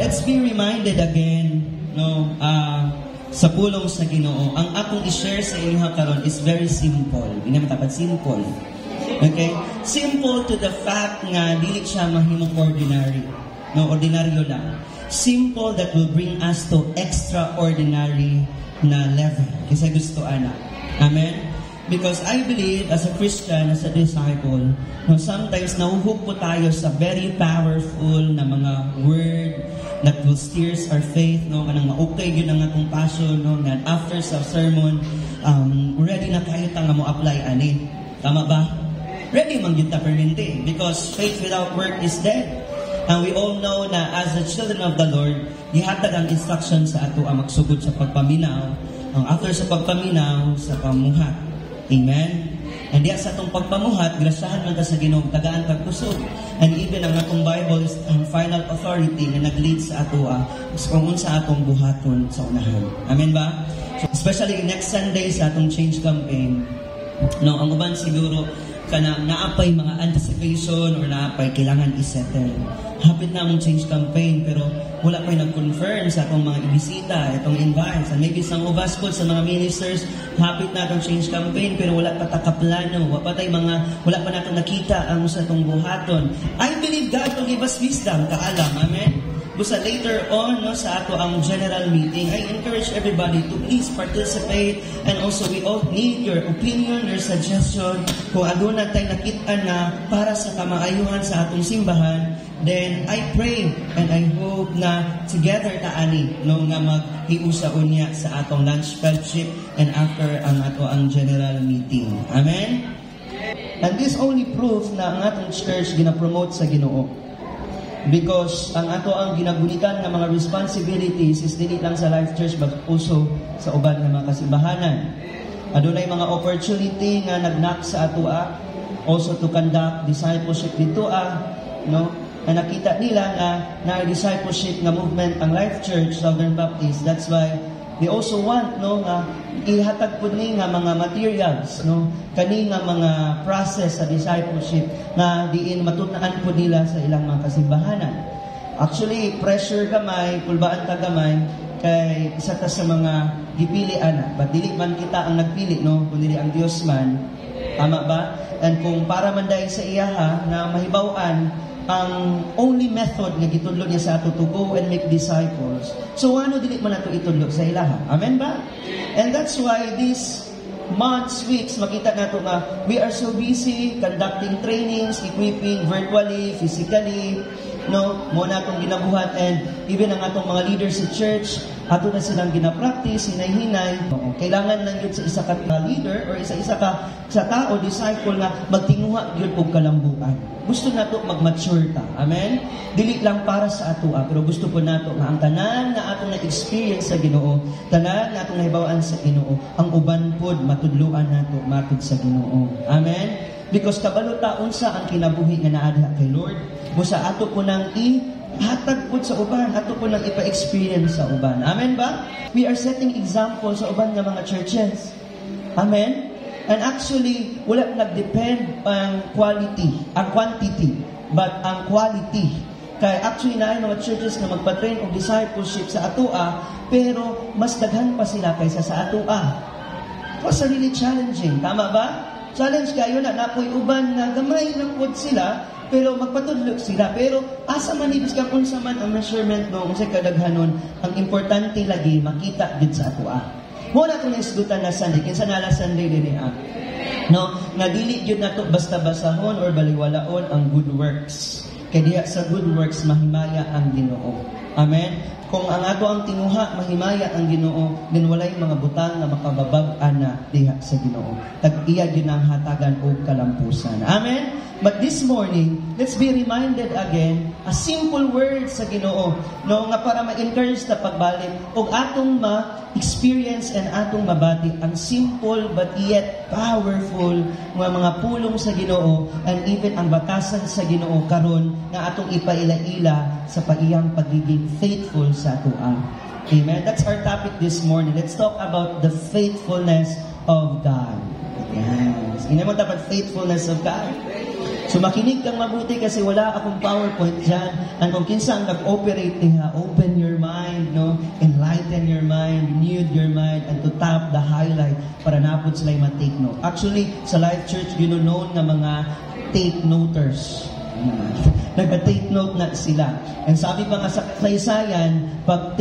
let's be reminded again, no, sa pulong sa Ginoo. Ang akong i-share sa inyo karon is very simple. Hindi naman dapat simple. Okay? Simple to the fact nga dili siya mahimong ordinary. No, ordinaryo lang. Simple that will bring us to extraordinary na level. Kasi gusto ana. Amen? Because I believe as a Christian, as a disciple, no, sometimes nahuhug po tayo sa very powerful na mga word that will steers our faith, no, kanang maukay yun ang atong passion, no, na after sa sermon, ready na kayo nga mo apply ani. Tama ba? Ready man yun ta permente, because faith without work is dead. And we all know na as the children of the Lord, gihatag ang instruction sa ato ang magsugod sa pagpaminaw, ang after sa pagpaminaw, sa pamuhat. Amen? And diya sa atong pagpamuhat, grasyahan man ta sa Ginoo, tagaan pagkusog. And even ang atong Bible is ang final authority na nag-lead sa ato kung sa atong buhaton sa unahan. Amen ba? So, especially next Sunday sa atong change campaign, no, ang uban siguro kanang naapay mga anticipation or naapay kailangan isettle. Hapit na mong change campaign pero wala pa nag-confirm sa atong mga ibisita, itong invites, and maybe sa ubas po sa mga ministers, hapit na itong change campaign pero wala pa takaplano, wala pa natong nakita ang sa itong buhaton. I believe God will give us wisdom, kaalam, amen? Busa later on, no, sa ato ang general meeting, I encourage everybody to please participate, and also we all need your opinion, your suggestion. Kung aduna tayo nakita na para sa kamaayuhan sa atong simbahan, then I pray and I hope na together taani no nga maghiusa unya sa atong lunch fellowship and after ang ato ang general meeting. Amen? And this only proves na ang atong church gina-promote sa Ginoo. Because ang ato ang ginagulikan ng mga responsibilities is dili lang sa Life Church but also sa uban ng mga kasimbahanan. Adunay mga opportunity nga nagnak sa ato also to conduct discipleship dito no, na nakita nila na discipleship nga movement ang Life Church Southern Baptist. That's why they also want no nga ihatag pud ni nga mga materials no kani nga mga process sa discipleship na diin matun-an pud nila sa ilang mga kasimbahanan. Actually, pressure gamay, kulbaan ta gamay kay isa ta sa mga gipili ana. But dili man kita ang nagpili no, kundi ang Dios man. Tama ba? And kung para man dahil sa iyaha na mahibaw-an ang only method nga gitudlo niya sa ato to go and make disciples. So ano dili man nato itudlo sa ilaha. Amen ba? And that's why these months, weeks, makita nato nga we are so busy conducting trainings, equipping virtually, physically, no, mo na itong ginabuhat, and even ang atong mga leaders sa church, ato na silang ginapractice, hinay-hinay. Kailangan lang yun sa isa ka leader or isa-isa ka sa tao, disciple nga magtinguha yun og kalambuan. Gusto nato mag-mature ta. Amen? Dili lang para sa ato pero gusto po nato nga ang tanan na atong na-experience sa Ginoo, tanan na atong nahibawaan sa Ginoo, ang uban pod matudluan nato matud sa Ginoo. Amen? Because kabalo ta unsa ang kinabuhi nga naadha kay Lord, busa ato po nang hatag po sa uban, ato po nang ipa-experience sa uban. Amen ba? We are setting example sa uban nga mga churches. Amen? And actually, wala nag-depend ang quality, ang quantity, but ang quality. Kaya actually na mga churches na magpa-train o discipleship sa atua, pero mas daghan pa sila kaysa sa atua. It was really challenging. Tama ba? Challenge kayo na napoy uban na gamay ng pod sila, pero magpatudlog sila. Pero asa man ibig ka kung sa man ang measurement no, kung sa kadaghanon, ang importante lagi makita din sa atua. Muna kung naisgutan na Sunday, kinsa nala Sunday din no, nga dili yun na to basta-basahon or baliwalaon ang good works. Kaya diya sa good works, mahimaya ang Ginoo. Amen? Kung ang ato ang tinguha, mahimaya ang Ginoo, then walay mga butang na makababag-an na diha sa Ginoo. Tag-iya yun ang hatagan o kalampusan. Amen? But this morning, let's be reminded again, a simple word sa Ginoo, no, nga para ma-encourage na pagbalik, o atong ma-experience and atong mabati ang simple but yet powerful mga pulong sa Ginoo, and even ang batasan sa Ginoo karon nga atong ipaila-ila sa paiyang pagiging faithful sa atoa. Amen? That's our topic this morning. Let's talk about the faithfulness of God. Yes. Hindi mo dapat faithfulness of God. So makinig kang mabuti kasi wala akong PowerPoint dyan. And kung kinsa ang nag-operate niya, open your mind, no? Enlighten your mind, renew your mind, and to tap the highlight para napod sila yung take note. Actually, sa Life Church, ginoon nga mga take noters. Nag-take note na sila. And sabi pa nga sa kasaysayan, pag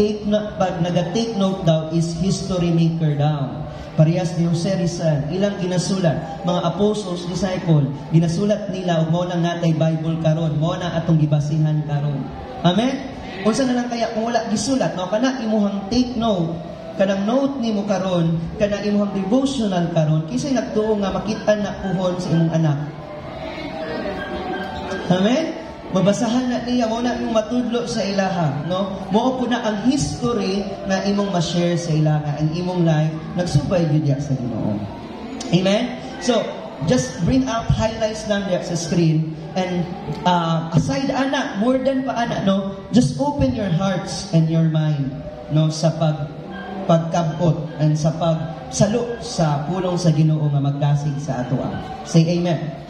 nag-take note daw is history maker daw. Parehas ni Jose Rizal, ilang ginasulat, mga apostles, disciple, ginasulat nila, mo nang natay Bible karon, mo na atong gibasihan karon. Amen? Unsa na lang kaya kung wala gisulat, no? Kana imuhang take note, kanang note nimo karon, kana imuhang devotional karon, kisay nagtuo nga makita na puhon sa imong anak. Amen? Mabasahan na niya, mo na yung matudlo sa ilaha, no? Mo po na ang history na imong ma-share sa ilaha, ang imong life, nagsubay yun sa Ginoo. Amen? So, just bring out highlights lang diya sa screen, and aside ana, more than pa ana, no? Just open your hearts and your mind, no? Sa pagkabot and sa pagsalo sa pulong sa Ginoo nga magdasig sa ato. Say amen.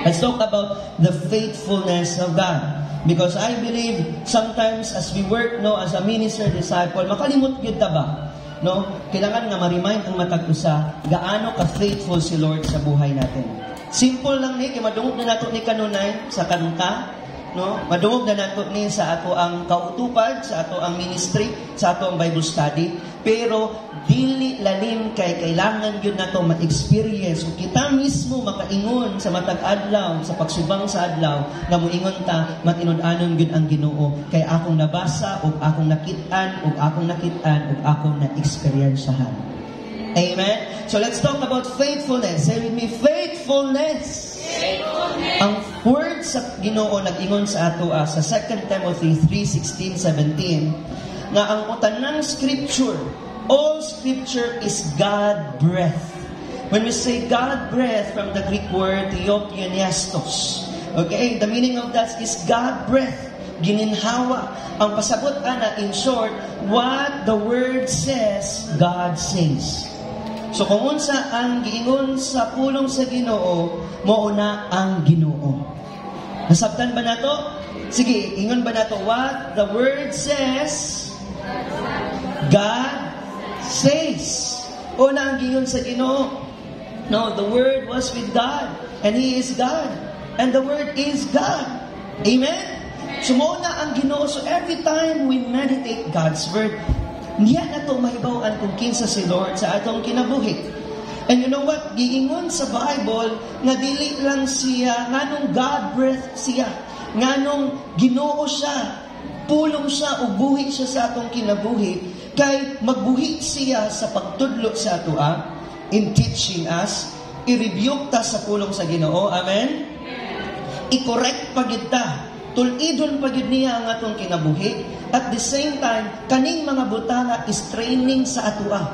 Let's talk about the faithfulness of God. Because I believe sometimes as we work, no, as a minister, disciple, makalimot yun ta ba? No? Kailangan nga ma-remind ang matag usa gaano ka-faithful si Lord sa buhay natin. Simple lang ni, kaya madungog na nato ni kanunay sa kanta, no? Madungog na nato ni sa ato ang kautupad, sa ato ang ministry, sa ato ang Bible study. Pero dili lalim kay kailangan yun nato ma-experience. So, kita mismo makaingon sa matag adlaw, sa pagsubang sa adlaw, na muingon ta matinud-anon yun ang Ginoo. Kay akong nabasa, o akong nakitaan, o akong na-experiencehan. Amen? So let's talk about faithfulness. Say with me, faithfulness. Ang word sa Ginoo nag-ingon sa ato sa 2 Timothy 3:16-17 nga ang utanang scripture, all scripture is God-breathed. When we say God-breathed from the Greek word theopneustos, okay, the meaning of that is God-breathed, gininhawa. Ang pasabot ana, in short, what the word says, God says. So kung unsa ang giingon sa pulong sa Ginoo, mouna ang Ginoo. Nasabtan ba nato? Sige, ingon ba nato what the word says? God says. Una ang giingon sa Ginoo. No, the word was with God and He is God. And the word is God. Amen? So mouna ang Ginoo. So every time we meditate God's word, niya na ito mahibawan kung kinsa si Lord sa atong kinabuhi. And you know what? Giingon sa Bible, nga dili lang siya, nganong God-breathed siya, nganong Ginoo siya, pulong siya, o buhi siya sa atong kinabuhi, kay magbuhi siya sa pagtudlo sa ato, in teaching us, i-rebuke ta sa pulong sa Ginoo. Amen? I-correct pagid ta. Tulidon pagid niya ang atong kinabuhi. At the same time, kaning mga butanga is training sa atua.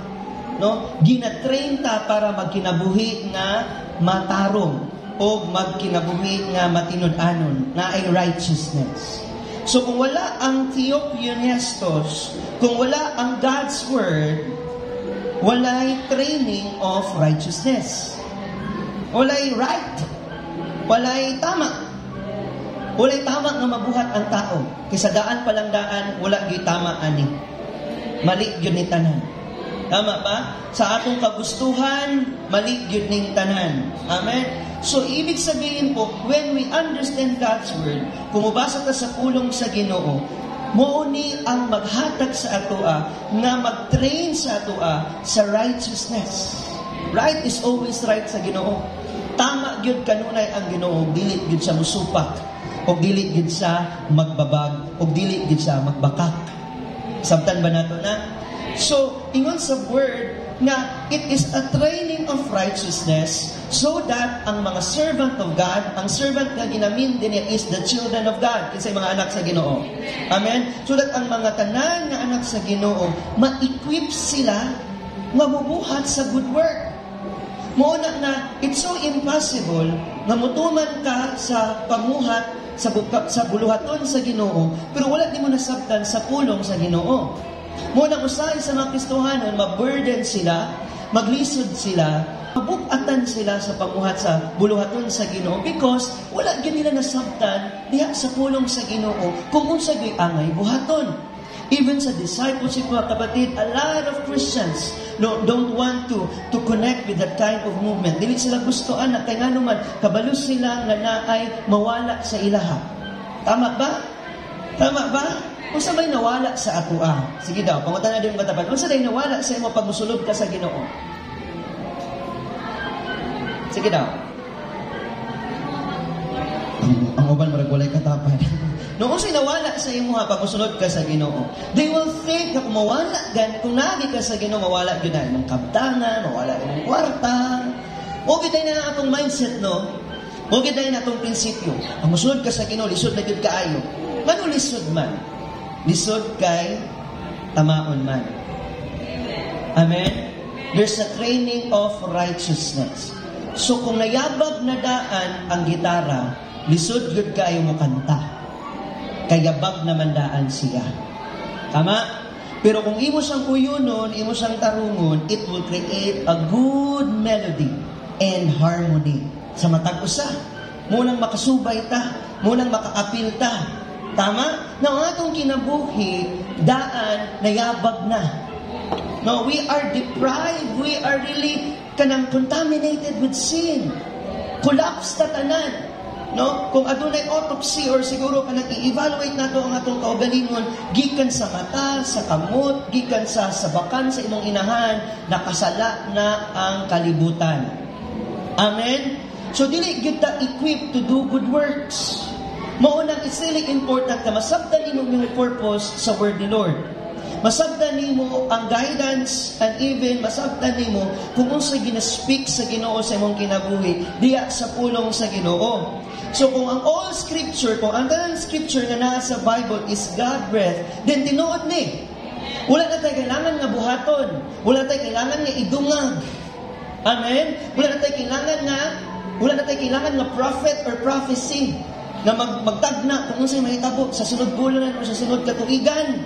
No? Gina-train ta para magkinabuhi nga matarong o magkinabuhi nga matinud-anon na ay righteousness. So kung wala ang theopneustos, kung wala ang God's Word, walay training of righteousness. Walay right. Walay tama. Walay tama nga mabuhat ang tao. Kaysa daan palang daan, wala gyud tama ani. Mali gyud ni tanan. Tama ba? Sa atong kagustuhan, mali gyud ning tanan. Amen? So, ibig sabihin po, when we understand God's Word, kung mabasa ta sa pulong sa Ginoo, mouni ang maghatag sa atoa, nga mag-train sa atoa sa righteousness. Right is always right sa Ginoo. Tama gyud kanunay ang Ginoo, dili gyud sa musupak, o dili gid sa magbabag, o dili gid sa magbakak. Sabtan ba nato na? So, ingon sa word nga it is a training of righteousness so that ang mga servant of God, ang servant nga ginamin din is the children of God, kinsay mga anak sa Ginoo. Amen? So that ang mga tanan nga anak sa Ginoo, ma-equip sila nga mubuhat sa good work. Muna na, it's so impossible na mutuman ka sa pamuhat sa buluhaton sa Ginoo, pero wala di mo nasabtan sa pulong sa Ginoo. Muna usahay sa mga Kristohanon, maburden sila, maglisod sila, mabukatan sila sa pamuhat sa buluhaton sa Ginoo because wala gyud nila nasabtan diha sa pulong sa Ginoo kung unsa gyud angay buhaton. Even sa discipleship, mga kapatid, a lot of Christians don't want to connect with that kind of movement. Dili sila gustoan na kay nga naman kabalo sila nga naay mawala sa ilaha. Tama ba? Tama ba? Kung sa may nawala sa atua, sige daw, pangutan na din yung katapat. Kung sa may nawala sa imo pag musulod ka sa Ginoo. Sige daw. Ang uban marag walay katapat. Noong sa'y nawala sa imo pag musulod ka sa Ginoo, they will think na kung mawala gan, kung nagi ka sa Ginoo, mawala yun na imong kabtangan, mawala imong kwarta. O kita na atong mindset, no? O kita na atong prinsipyo. Ang musulod ka sa Ginoo, lisod na yun kaayo. Mano lisod man? Lisod kay tamaon man. Amen? There's a training of righteousness. So kung nayabag na daan ang gitara, lisod yun kaayo mo kanta. Kayabag naman daan siya. Tama? Pero kung imo siyang kuyunon, imo siyang tarungon, it will create a good melody and harmony sa matag usa. Munang makasubay ta, munang makaapil ta. Tama? Na ang atong kinabuhi, daan, nayabag na. No, we are deprived, we are really kanang contaminated with sin. Collapse ta tanan. No, kung adunay autopsy or siguro kanang i-evaluate nato ang atong kaugalingon gikan sa mata, sa kamot, gikan sa sabakan sa imong inahan, nakasala na ang kalibutan. Amen. So dili gyud ta equipped to do good works. Mao nang it's really important na masabtan nimo yung purpose sa word ni Lord. Masabtan nimo ang guidance and even masabtan nimo kung unsa gina-speak sa Ginoo sa imong kinabuhi diya sa pulong sa Ginoo. So kung ang all scripture, kung ang tanang scripture na nasa Bible is God-breathed, then tinuod ni. Wala na tayo kailangan nga buhaton. Wala na tayo kailangan nga idungag. Amen? Wala na tayo kailangan nga prophet or prophecy na magtagna kung unsay mahitabo sa sunod bulan o sa sunod katuigan.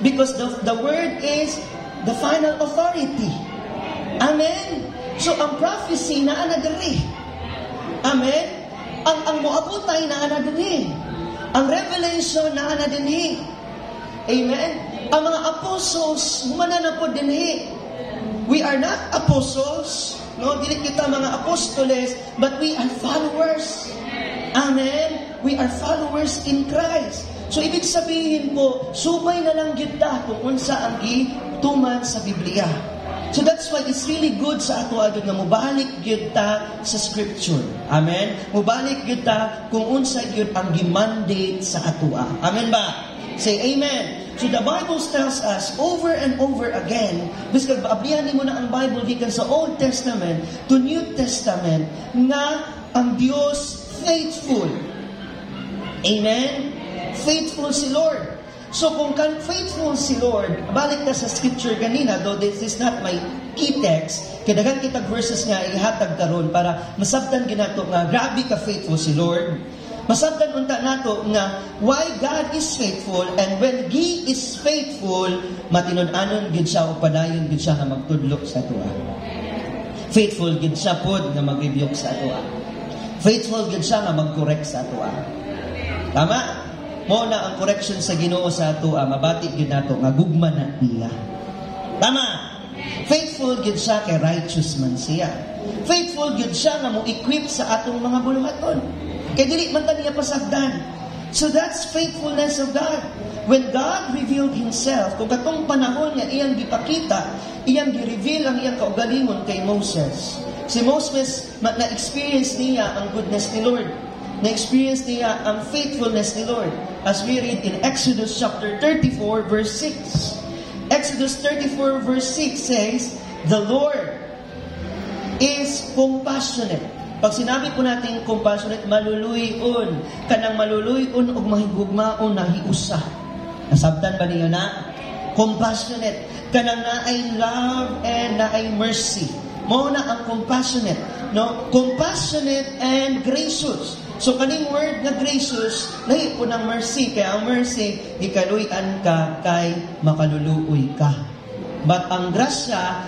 Because the word is the final authority. Amen? So ang prophecy na anadari. Amen? Ang muabutay na anadari. Ang revelation na anadari. Amen? Ang mga apostles, mananapod dinhi. We are not apostles. No, dili kita mga apostoles, but we are followers. Amen? We are followers in Christ. So, ibig sabihin po, subay na lang gyud ta kung unsa ang gituman sa Biblia. So, that's why it's really good sa ato agad na mubalik gyud ta sa Scripture. Amen? Mubalik gyud ta kung unsa gyud ang gi-mandate sa atoa. Amen ba? Say amen. So, the Bible tells us over and over again, biskag baablihan nimo na ang Bible gikan sa Old Testament to New Testament, nga ang Dios faithful. Amen? Faithful si Lord. So kung faithful si Lord, balik na sa scripture kanina, though this is not my key text, kadagan kita verses nga ihatag karon para masabtan ginato nga grabe ka faithful si Lord. Masabtan unta nato nga why God is faithful, and when He is faithful, matinud-anon gid siya o padayon gid siya nga magtudlo sa atoa. Faithful gid siya pod nga mag-rebuke sa atoa. Faithful gid siya nga mag-correct sa atoa. Tama? Mo na ang correction sa Ginoo sa atoa, mabati gid nato nga gugma na niya. Tama? Faithful gid siya kay righteous man siya. Faithful gid siya nga mo equip sa atong mga buluhaton. Kay dili man ta niya pasagdan. So that's faithfulness of God. When God revealed Himself, kung katong panahon nga iyang gipakita, iyang gi-reveal ang iyang kaugalingon kay Moses. Si Moses na-experience niya ang goodness ni Lord. Na-experience niya ang faithfulness ni Lord. As we read in Exodus chapter 34 verse 6. Exodus 34 verse 6 says, the Lord is compassionate. Pag sinabi po natin compassionate, maluluyon. Kanang maluluyon o mahigugmaon na hiusa. Nasabtan ba niyo na? Compassionate. Kanang naay love and naay mercy. Mao na ang compassionate. No? Compassionate and gracious. So kaning word nga gracious, lahi po ng mercy. Kaya ang mercy, ikaluyan ka kay makaluluoy ka. But ang grasya,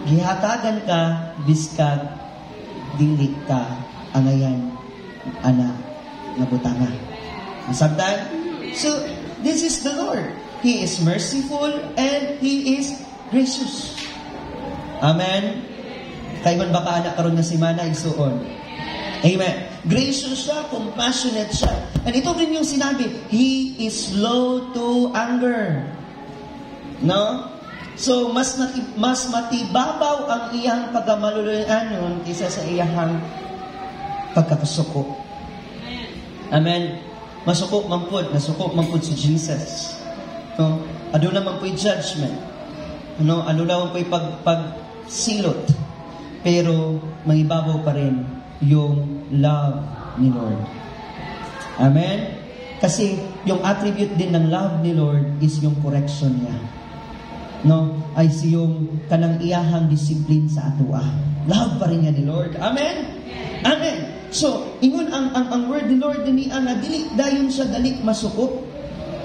gihatagan ka, biskag, dili ka, angayan, ana, nabutanga. Masabtan? So, this is the Lord. He is merciful and He is gracious. Amen? Kaiman baka anak karon nga si Mana igsuon. Amen. Gracious siya, compassionate siya. And ito rin yung sinabi, He is slow to anger. No? So, mas matibabaw ang iyang pagkamaluluyanon kaysa sa iyang pagkakasuko. Amen. Masuko mampod, nasuko mampod si Jesus. No? Ano naman po'y judgment. Ano naman po'y pagsilot. Pero, mangibabaw pa rin yung love ni Lord. Amen? Kasi, yung attribute din ng love ni Lord is yung correction niya. No? Ay siyong kanang iyahang discipline sa atua. Love pa rin niya ni Lord. Amen? Amen. So, ingon ang word ni Lord ni nga dili dayon siya dali masukop.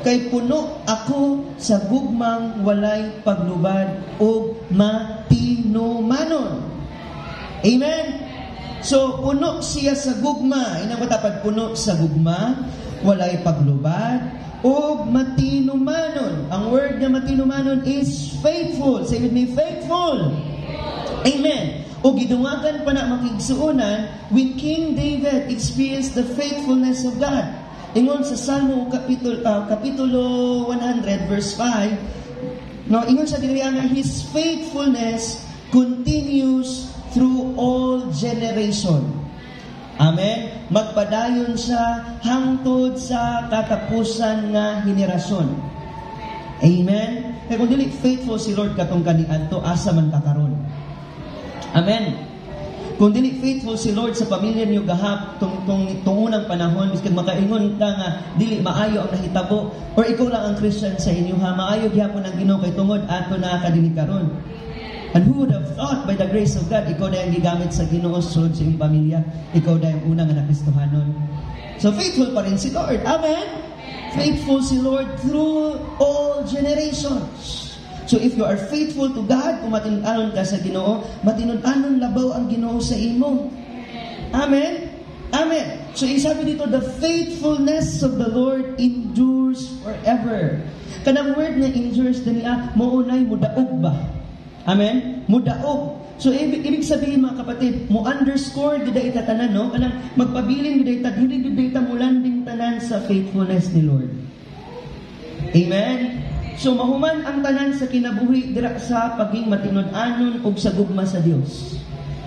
Kay puno ako sa gugmang walay paglubad o matinumanon. Amen? So, puno siya sa gugma. Inang matapad puno sa gugma, walay paglubad, o matinumanon. Ang word na matinumanon is faithful. Say with me, faithful. Amen. O gidungagan pa na makigsuunan when King David experienced the faithfulness of God. Ingon sa Salmo Kapitulo 100 verse 5, no, ingon sa diri nga His faithfulness continues through all generation. Amen. Magpadayon siya hangtod sa katapusan nga henerasyon. Amen. Kaya kung dili faithful si Lord katong kaniadto, asa man kakaron. Amen. Kung dili faithful si Lord sa pamilya niyo gahap tong unang panahon, biskag makaingon ka nga dili maayo ang nahitabo, or ikaw lang ang Christian sa inyo ha, maayo gyapon ang Ginoo kay tungod ato na kadili karon. And who would have thought by the grace of God, ikaw na yung gigamit sa Ginoo sulod sa iyong pamilya, ikaw na yung unang nakristohanon. So faithful pa rin si Lord. Amen? Faithful si Lord through all generations. So if you are faithful to God, kung matinud-anon ka sa Ginoo, matinud-anon labaw ang Ginoo sa imo. Amen? Amen. So isabi dito, the faithfulness of the Lord endures forever. Kanang word na endures, daniya, maunay, mudaog ba? Amen? Mudaog. So ibig sabihin mga kapatid, mo underscore gid ita tanan, no? Kanang magpabilin gid ita, dili gid ita mulanding tanan sa faithfulness ni Lord. Amen. So mahuman ang tanan sa kinabuhi dira sa paging matinud-anon ug sa gugma sa Dios.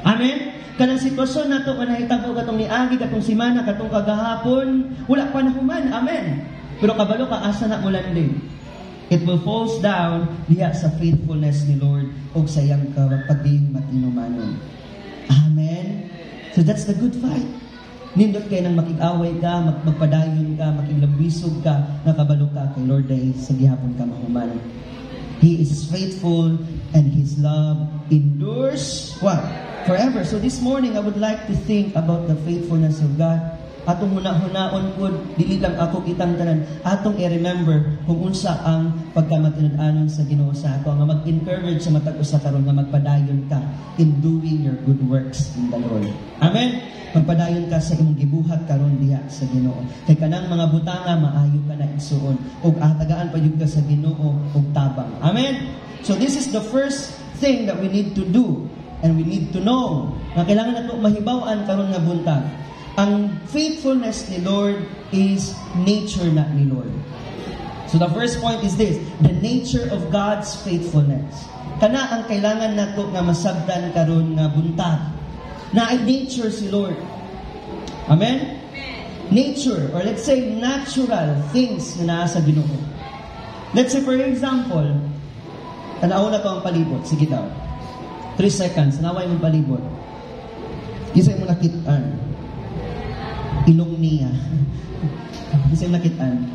Amen. Kanang sitwasyon nato nga nahitabo katong niagi katong semana katong kagahapon, wala pa nahuman. Amen. Pero kabalo ka asa na mulanding. It will falls down diha sa faithfulness ni Lord ug sa iyang paging matinumanon. Amen. So that's the good fight. Nindot kayo nang makig-away ka, magpadayon ka, makiglambisog ka, nakabalo ka kay Lord ay sa gihapon ka mahuman. He is faithful and His love endures what? Forever. So this morning, I would like to think about the faithfulness of God. Atong huna-hunaon po, dili lang ako kitang tanan. Atong i-remember kung unsa ang pagkamatinud-anon sa Ginoo sa ato. Nga mag-encourage sa matag usa karon nga magpadayon ka in doing your good works in the Lord. Amen? Magpadayon ka sa imong gibuhat karon diha sa Ginoo. Kay kanang mga butanga maayo ka na igsuon ug atagaan pa jud ka sa Ginoo ug tabang. Amen. So this is the first thing that we need to do and we need to know. Nga kailangan nato mahibaw-an karon nga buntag. Ang faithfulness ni Lord is nature na ni Lord. So the first point is this, the nature of God's faithfulness. Kana ang kailangan nato nga masabtan karon nga buntag. Na ay nature si Lord. Amen? Nature, or let's say natural things na nasa Ginoo. Let's say for example, tanaw na to ang palibot. Sige daw. 3 seconds, naway mong palibot. Isa mo nakitaan. Ilong niya. Isa mo nakitaan.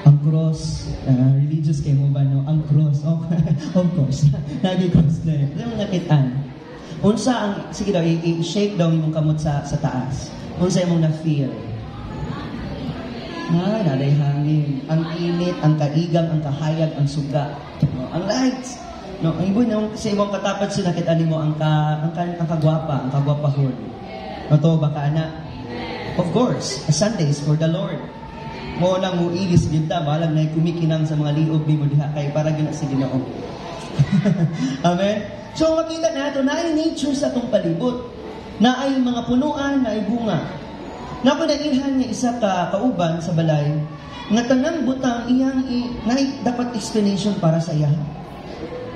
Ang cross, religious kayo mo ba, no? Ang cross, of course. Nagi-cross na yun. Isa mo nakitaan. Unsa ang, sige daw, i-shake daw yung kamot sa taas. Unsa yung na-feel? Naday hangin. Ang init, ang kaigang, ang kahayag, ang suga. Ang lights. No, ang ibo nung sa imong katapat sila kit ani mo ang kagwapa, ang kagwapahon. No to baka ana. Of course, a Sunday is for the Lord. Mo lang mo ilis gyud ta, balag na kumikinang sa mga liog nimo diha kay para gyud sa Ginoo. Amen. So makita nato na ay nature sa atong palibot. Na ay mga punuan, na ay bunga. Napanaihan niya isa ka kauban sa balay nga tanang butang iyang na dapat explanation para sa iya.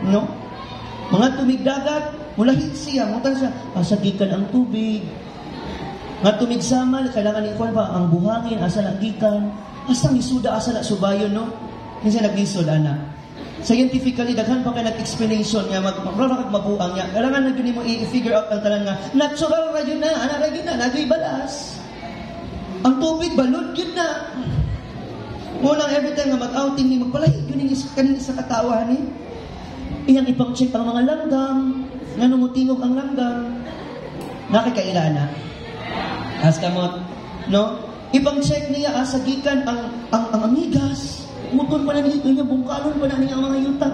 No? Mga tubig dagat, mulahit siya, mutan siya, asagikan ang tubig. Nga tumig samal, kailangan ikon ba ang buhangin, asa lang gikan, asa misuda, asa na subayon, no? Kasi nag-isod, ana. Scientifically, daghan pa kayo nag-explanation nga, mabuang niya. Kailangan na yun mo i-figure out ang talan nga, natural ra yun na, ana ra yun na, nagay balas. Ang tubig, balod yun na. Munang every time nga mag-outing ni, magpalahig yun kanina sa katawan, eh. Iyang ipang-check ang mga langgam, nga numutingog ang langgam. Nakikaila na. As kamot, no? Ipang-check niya, asagikan ang amigas. Umutol pa na niya, bungkalon pa na niya ang mga yuta.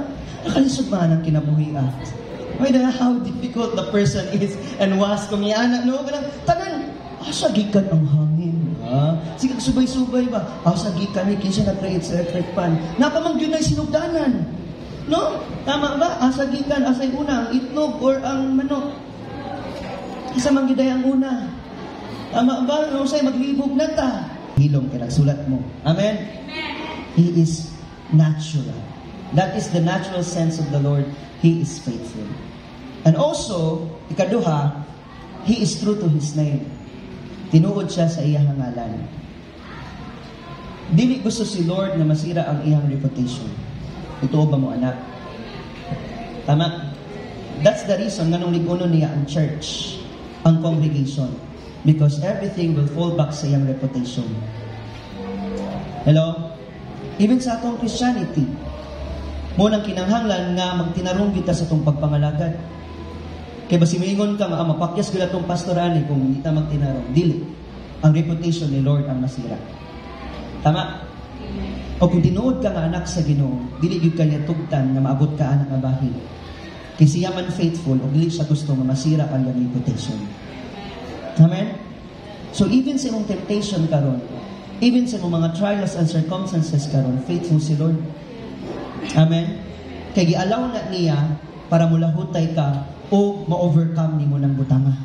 Nakalisod ba ng kinabuhi Why the how difficult the person is and was kung iana, no? Tanan, asagikan ang hangin. Sige, subay-subay ba? Asagikan ni, kinsa nag-create sa electric pan. Napamang yun ay sinugdanan. No? Tama ba? Asagikan, asay una, ang itlog or ang manok. Isa mang giday ang una. Tama ba? Ano sa'yo, maglibog na ta. Hilom ka nagsulat mo. Amen? He is natural. That is the natural sense of the Lord. He is faithful. And also, ikaduha, He is true to His name. Tinuod siya sa iyang ngalan. Dili gusto si Lord na masira ang iyang reputation. Ito ba mo, anak? Tama? That's the reason nga nung ligunon niya ang church, ang congregation. Because everything will fall back sa iyang reputation. Hello? Even sa atong Christianity, munang kinahanglan nga magtinarong kita sa itong pagpangalagad. Kaya basi maingon ka, mapakyas kita itong pastorani kung hindi ta magtinarong. Dili. Ang reputation ni Lord ang masira. Tama? O kung tinuod ka nga anak sa Ginoo, dili gyud kanya tugtan nga maabot ka anak nga bahin. Kay siya man faithful, o dili siya gusto nga masira ang iyang reputation. Amen? So even sa imong temptation karon, even sa imong mga trials and circumstances karon, faithful si Lord. Amen? Kay gialaw na niya para mulahutay ka o ma-overcome nimo ng butanga.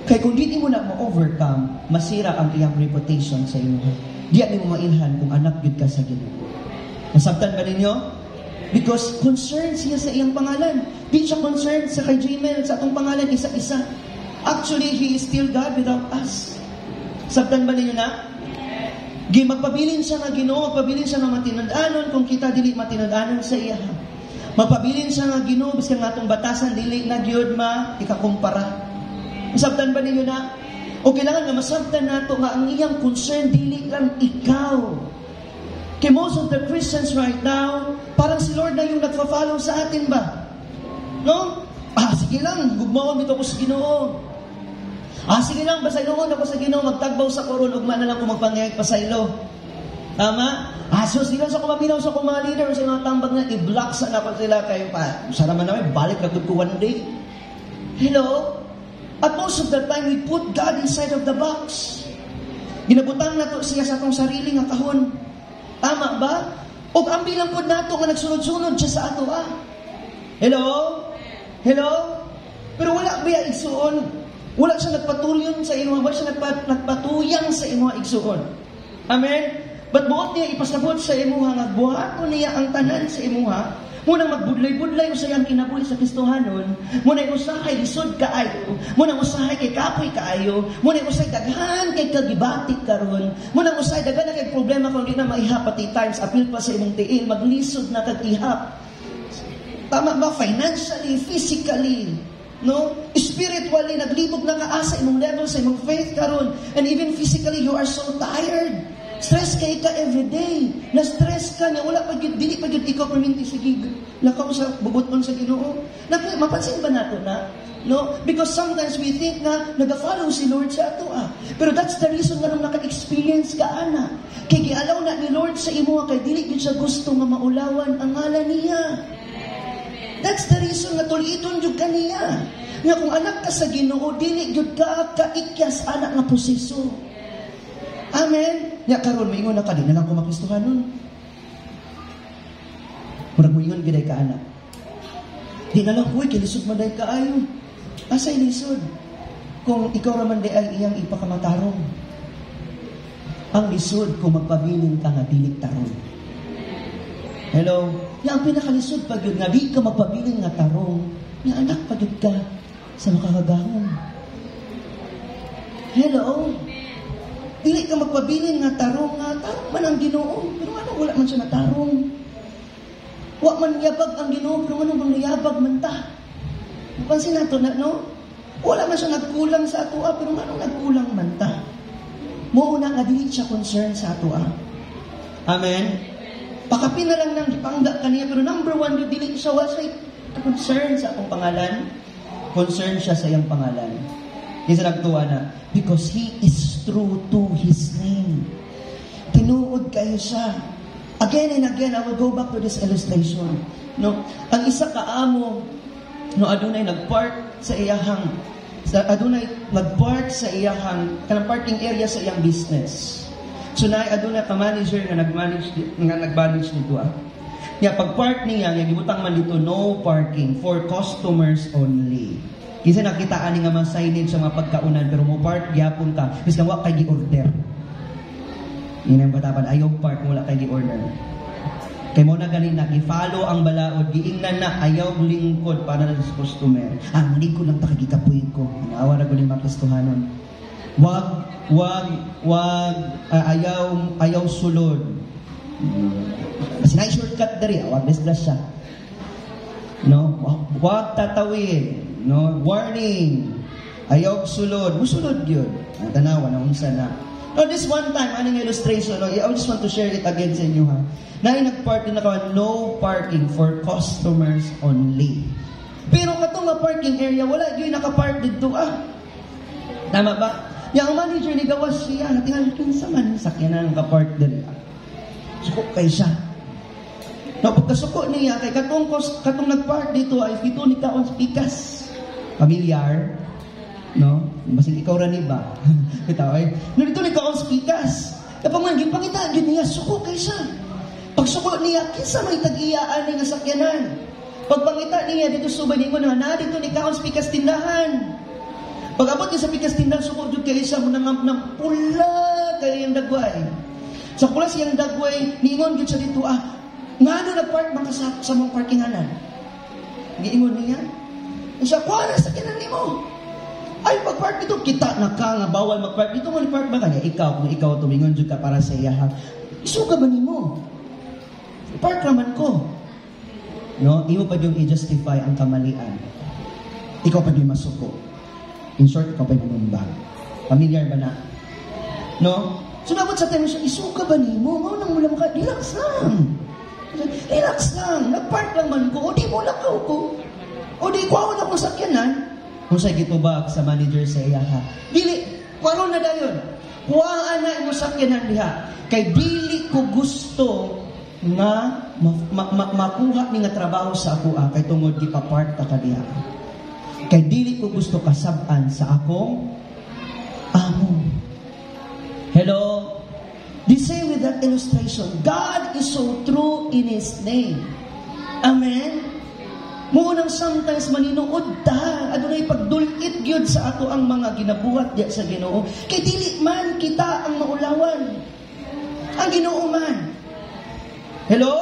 Kay kung di mo na ma-overcome, masira ang iyang reputation sa imo. Diya nimo mailhan kung anak gyud ka sa Ginoo. Nasabtan ba ninyo? Because concerned siya sa iyang pangalan. Di siya concerned sa kay Jimel, sa atong pangalan isa-isa. Actually, He is still God without us. Sabtan ba ninyo na? Magpabilin siya nga Ginoo, magpabilin siya nga matinad-anon kung kita dili matinad-anon sa iya. Magpabilin siya nga Ginoo bisan nga atong batasan dili na gyud ikakumpara. Sabtan ba ninyo na? O kailangan nga masabtan nato nga ang iyang concern dili lang ikaw. Kay most of the Christians right now, parang si Lord na yung nagfa-follow sa atin ba? No? Sige lang, gugmawon dito ko sa Ginoo. Sige lang, basayloon ako sa Ginoo, magtagbaw sa koron, ugma na lang kung magpangayag pasaylo. Tama? So sila sa kumaminaw sa mga leader, sa mga tambag na, i-block sa napan sila kayo pa. Sana man namin, balik na good ko one day. Hello? At most of the time, we put God inside of the box. Ginabutang na to siya sa atong sarili nga kahon. Tama ba? O ang bilang po nato nga nagsunod-sunod siya sa ato Hello? Hello? Pero wala ba igsuon? Wala siya nagpatuloy sa imo, wala siya nagpatuyang sa imo igsuon. Amen? But buot niya ipasabot sa imo nga buhaton niya ang tanan sa imo Munang magbudlay-budlay usayang kinabuhi sa Kristohanon, munang usahay lisod kaayo, munang usahay kay kapoy kaayo, munang usahay daghan kay kagibatik karon, munang usahay daghan na kay problema kung di na maihap pati times apil pa sa imong tiil, maglisod na kag ihap. Tama ba? Financially, physically, no? Spiritually, naglibog na kaasa imong level sa imong faith karon, and even physically, you are so tired. Stress kay ka everyday. Na-stress ka niya. Wala dili pa yun ikaw perminti sige. Lakaw sa bubuton sa Ginoo. Mapansin ba nato na? No? Because sometimes we think na nag-follow si Lord sa ato Pero that's the reason nga nung naka-experience ka Kay gialaw na ni Lord sa imo kay dili gyud siya gusto nga maulawan ang ngalan niya. That's the reason nga tuliton jud kaniya. Nga kung anak ka sa Ginoo, dili jud ka kaikyas anak nga proseso. Amen. Nya karon moingon na ka di na lang ko makristohanon. Murag moingon giday ka anak. Di na lang kuy kilisod man day kaayo. Asay lisod. Kung ikaw raman day ay iyang ipakamatarong. Ang lisod kung magpabilin ka nga dili tarong. Hello? Nga ang pinakalisod pag yun nga, di ka magpabilin nga tarong, nga anak pag yun ka sa makakagahon. Hello? Dili ka magpabilin nga tarong man ang Ginoo. Pero ano, wala man siya na tarong. Wa man yabag ang Ginoo, pero ano bang nayabag man ta? Mapansin nato na, no? Wala man siya nagkulang sa ato, pero ano nagkulang man ta? Muna nga dili siya concern sa ato. Amen? Pakapin na lang ng ipangga kaniya, pero number one, dili siya wasay concern sa akong pangalan. Concern siya sa iyang pangalan. Isa nagtuwa na, because He is true to His name. Tinuod kayo siya. Again and again, I will go back to this illustration. No, ang isa kaamo, no, adunay nagpark sa iyahang, adunay nagpark sa iyahang kanang parking area sa iyang business. So na aduna ka manager nga nag-manage nito. Nya pag-park niya, nga gibutang man dito no parking for customers only. Kasi nakitaan ni nga man signage sa mga pagkaunan pero mo park gyapon ka. Bis nga wa kay gi-order. Inang batapan ayaw park wala kay gi-order. Kay mo na ganin na i-follow ang balaod, giingnan na ayaw lingkod para sa customer. Ang lingkod lang ta kay gikapoy ko. Naawa ra gud ni makristohanon. Ayaw sulod. Kasi na shortcut dari, wag disgrasya. No, wag tatawid, no, warning. Ayaw sulod, musulod yun. Tanawa na unsa na. No, this one time aning illustration, no, I just want to share it again sa inyo ha. Na nagpark din ako, no parking for customers only. Pero katong nga parking area wala gyud naka-park didto Tama ba? Yang manager ni gawas siya, tingnan kinsa man sakyanan nga park diri. Suko kay siya. No, pagkasuko niya kay katong nagpark dito ay dito ni kaon pikas. Familiar? No? Basig ikaw ra ni ba? Kita ay. No dito ni kaon pikas. Kapag man gipangita gyud niya suko kay siya. Pagsuko niya kinsa may tag-iyaan ni nga sakyanan. Pagpangita niya dito subay ni mo na dito ni kaon pikas tindahan. Pag-abot niya sa pikas tindahan, suko dyan kayo isa mo ng pula kayo yung dagway. Sa pula siyang dagway, niingon dyan sa dito, nga nagpark man ka sa mong parkinganan. Giingon niya. Siya, kuha na sa kinan mo. Ay, pag-park dito, kita na ka nga, bawal mag-park dito, mag-park ba kanya? Ikaw, kung ikaw tumingon dyan ka para sa iya, isuga ba ni mo? Park naman ko. No, iyo pa yung i-justify ang kamalian. Ikaw pa yung masuko. In short, ikaw pa yung manumbag. Familiar ba na? No? So, dapat sa tayo siya, isuka ba ni mo? Mau nang mula ka, relax lang. Relax lang. Nag-park lang man ko. O di mo lakaw ko. O di ko ako na kung sakyanan. Kung sa'y gitubag sa manager sa iya ha. Dili, kwaro na dayon. Kuhaan na mo sakyanan diha. Kay dili ko gusto nga makuha ni nga trabaho sa ako kay tungod gipa-park ta ka diha. Kay dili ko gusto kasab-an sa akong amo. Hello? The same with that illustration. God is so true in His name. Amen? Muunang sometimes maninuod ta. Adunay pagdulit gyud sa ato ang mga ginabuhat diya sa Ginoo. Kay dili man kita ang maulawan. Ang Ginoo man. Hello?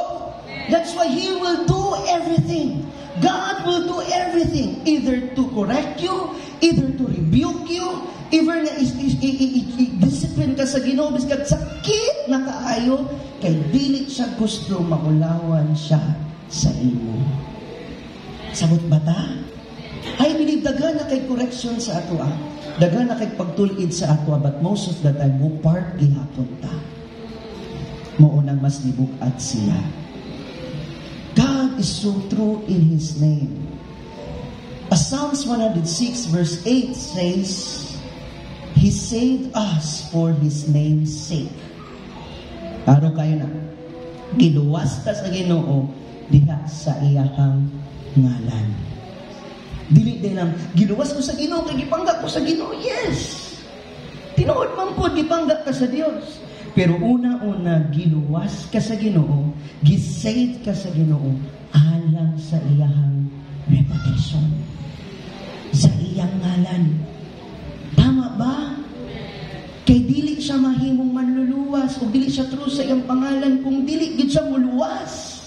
That's why He will do everything. God will do everything, either to correct you, either to rebuke you, either na i-discipline ka sa Ginoo, bisag sakit na kaayo, kay dili siya gusto maulawan siya sa imo. Sabot ba ta? I believe daghan na kay correction sa ato daghan na kay pagtulid sa ato but most of the time mo part gihapon ta. Maunang mas libukat siya. God is so true in His name. As Psalms 106 verse 8 says, He saved us for His name's sake. Araw kayo na. Giluwas ta sa Ginoo diha sa iyahang ngalan. Dili din lang, giluwas ko sa Ginoo, kay gipanggap ko sa Ginoo, yes. Tinuod man po, gipanggap ka sa Dios. Pero una-una, giluwas ka sa Ginoo, gisave ka sa Ginoo, alang sa iyang reputation. Sa iyang ngalan. Tama ba? Kay dili siya mahimong manluluwas o dili siya true sa iyang pangalan kung dili gid siya muluwas.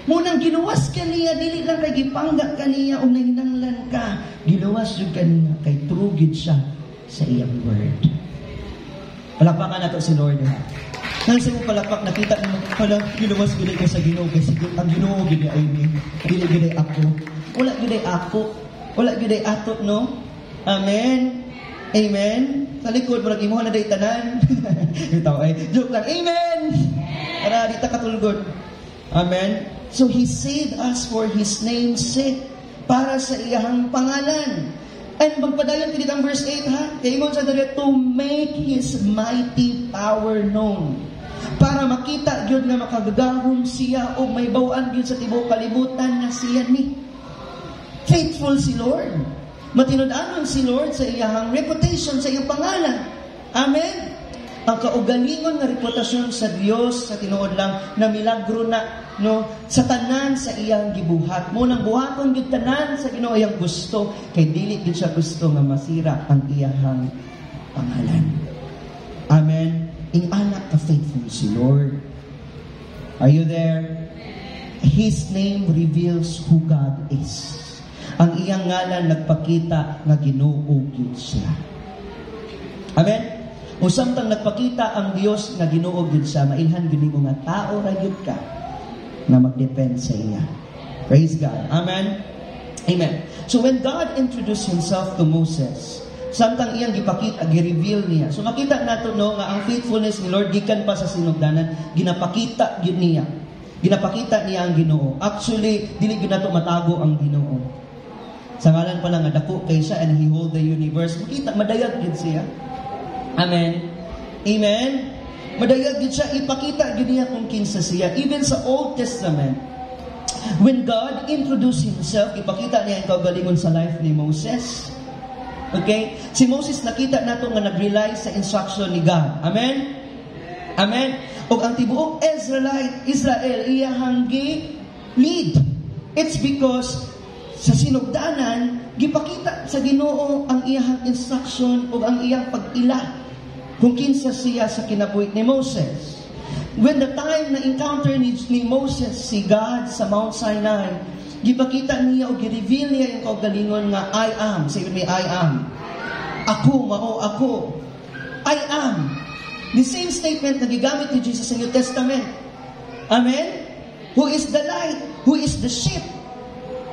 Munang giluwas ka niya, dili lang kay gipanggap ka niya o nahinanglan ka. Giluwas jud ka niya kay true gid siya sa iyang word. Palakpakan nato si Lord ha. Nang sa mong palakpak, nakita mo pala giluwas gid ko sa Ginoo kasi ang Ginoo gid ay me. Dili gid ako. Wala gid ako. Wala gid ato no. Amen. Amen. Sa likod, murag imo na day tanan. Ito ay joke lang. Amen. Para dita katulgod. Amen. So He saved us for His name's sake, para sa iyang pangalan. And magpadayon kini ang verse 8 ha. Kaingon sa dali to make His mighty power known. Para makita gyud nga makagagahom siya o may bawaan gyud sa tibuok kalibutan nga siya ni. Faithful si Lord. Matinud-anon si Lord sa iyang reputation, sa iyang pangalan. Amen? Ang kaugalingon nga reputasyon sa Dios sa tinuod lang na milagro na no sa tanan sa iyang gibuhat. Mo nang buhaton gyud tanan sa Ginoo iyang gusto kay dili gyud siya gusto nga masira ang iyang pangalan. Amen. Ing-anak ka faithful si Lord. Are you there? His name reveals who God is. Ang iyang ngalan nagpakita nga Ginoo gyud siya. Amen. O samtang nagpakita ang Dios nga Ginoo gyud siya, mailhan gyud nimo nga tao ra gyud ka na magdepend sa iya. Praise God. Amen. Amen. So when God introduced Himself to Moses, samtang iyang gipakita, gi-reveal niya. So makita nato no nga ang faithfulness ni Lord gikan pa sa sinugdanan, ginapakita gyud niya. Ginapakita niya ang Ginoo. Actually, dili gyud nato matago ang Ginoo. Sa ngalan pa lang nga dako kay siya and He hold the universe. Makita, madayag yun siya. Amen. Amen. Madayag yun siya. Ipakita yun niya kung kinsa siya. Even sa Old Testament, when God introduced Himself, ipakita niya ang kaugalingon sa life ni Moses. Okay? Si Moses nakita nato nga nag-rely sa instruction ni God. Amen. Amen. O ang tibuok Israel, iyahang lead. It's because sa sinugdanan, gipakita sa Ginoo ang iyang instruction o ang iyang pag-ila kung kinsa siya sa kinabuhi ni Moses. When the time na encounter ni Moses si God sa Mount Sinai, gipakita niya o gi-reveal niya yung kaugalingon nga I am. Say with me, I am. Ako, mao ako. I am. The same statement na gigamit ni Jesus sa New Testament. Amen? Who is the light? Who is the sheep?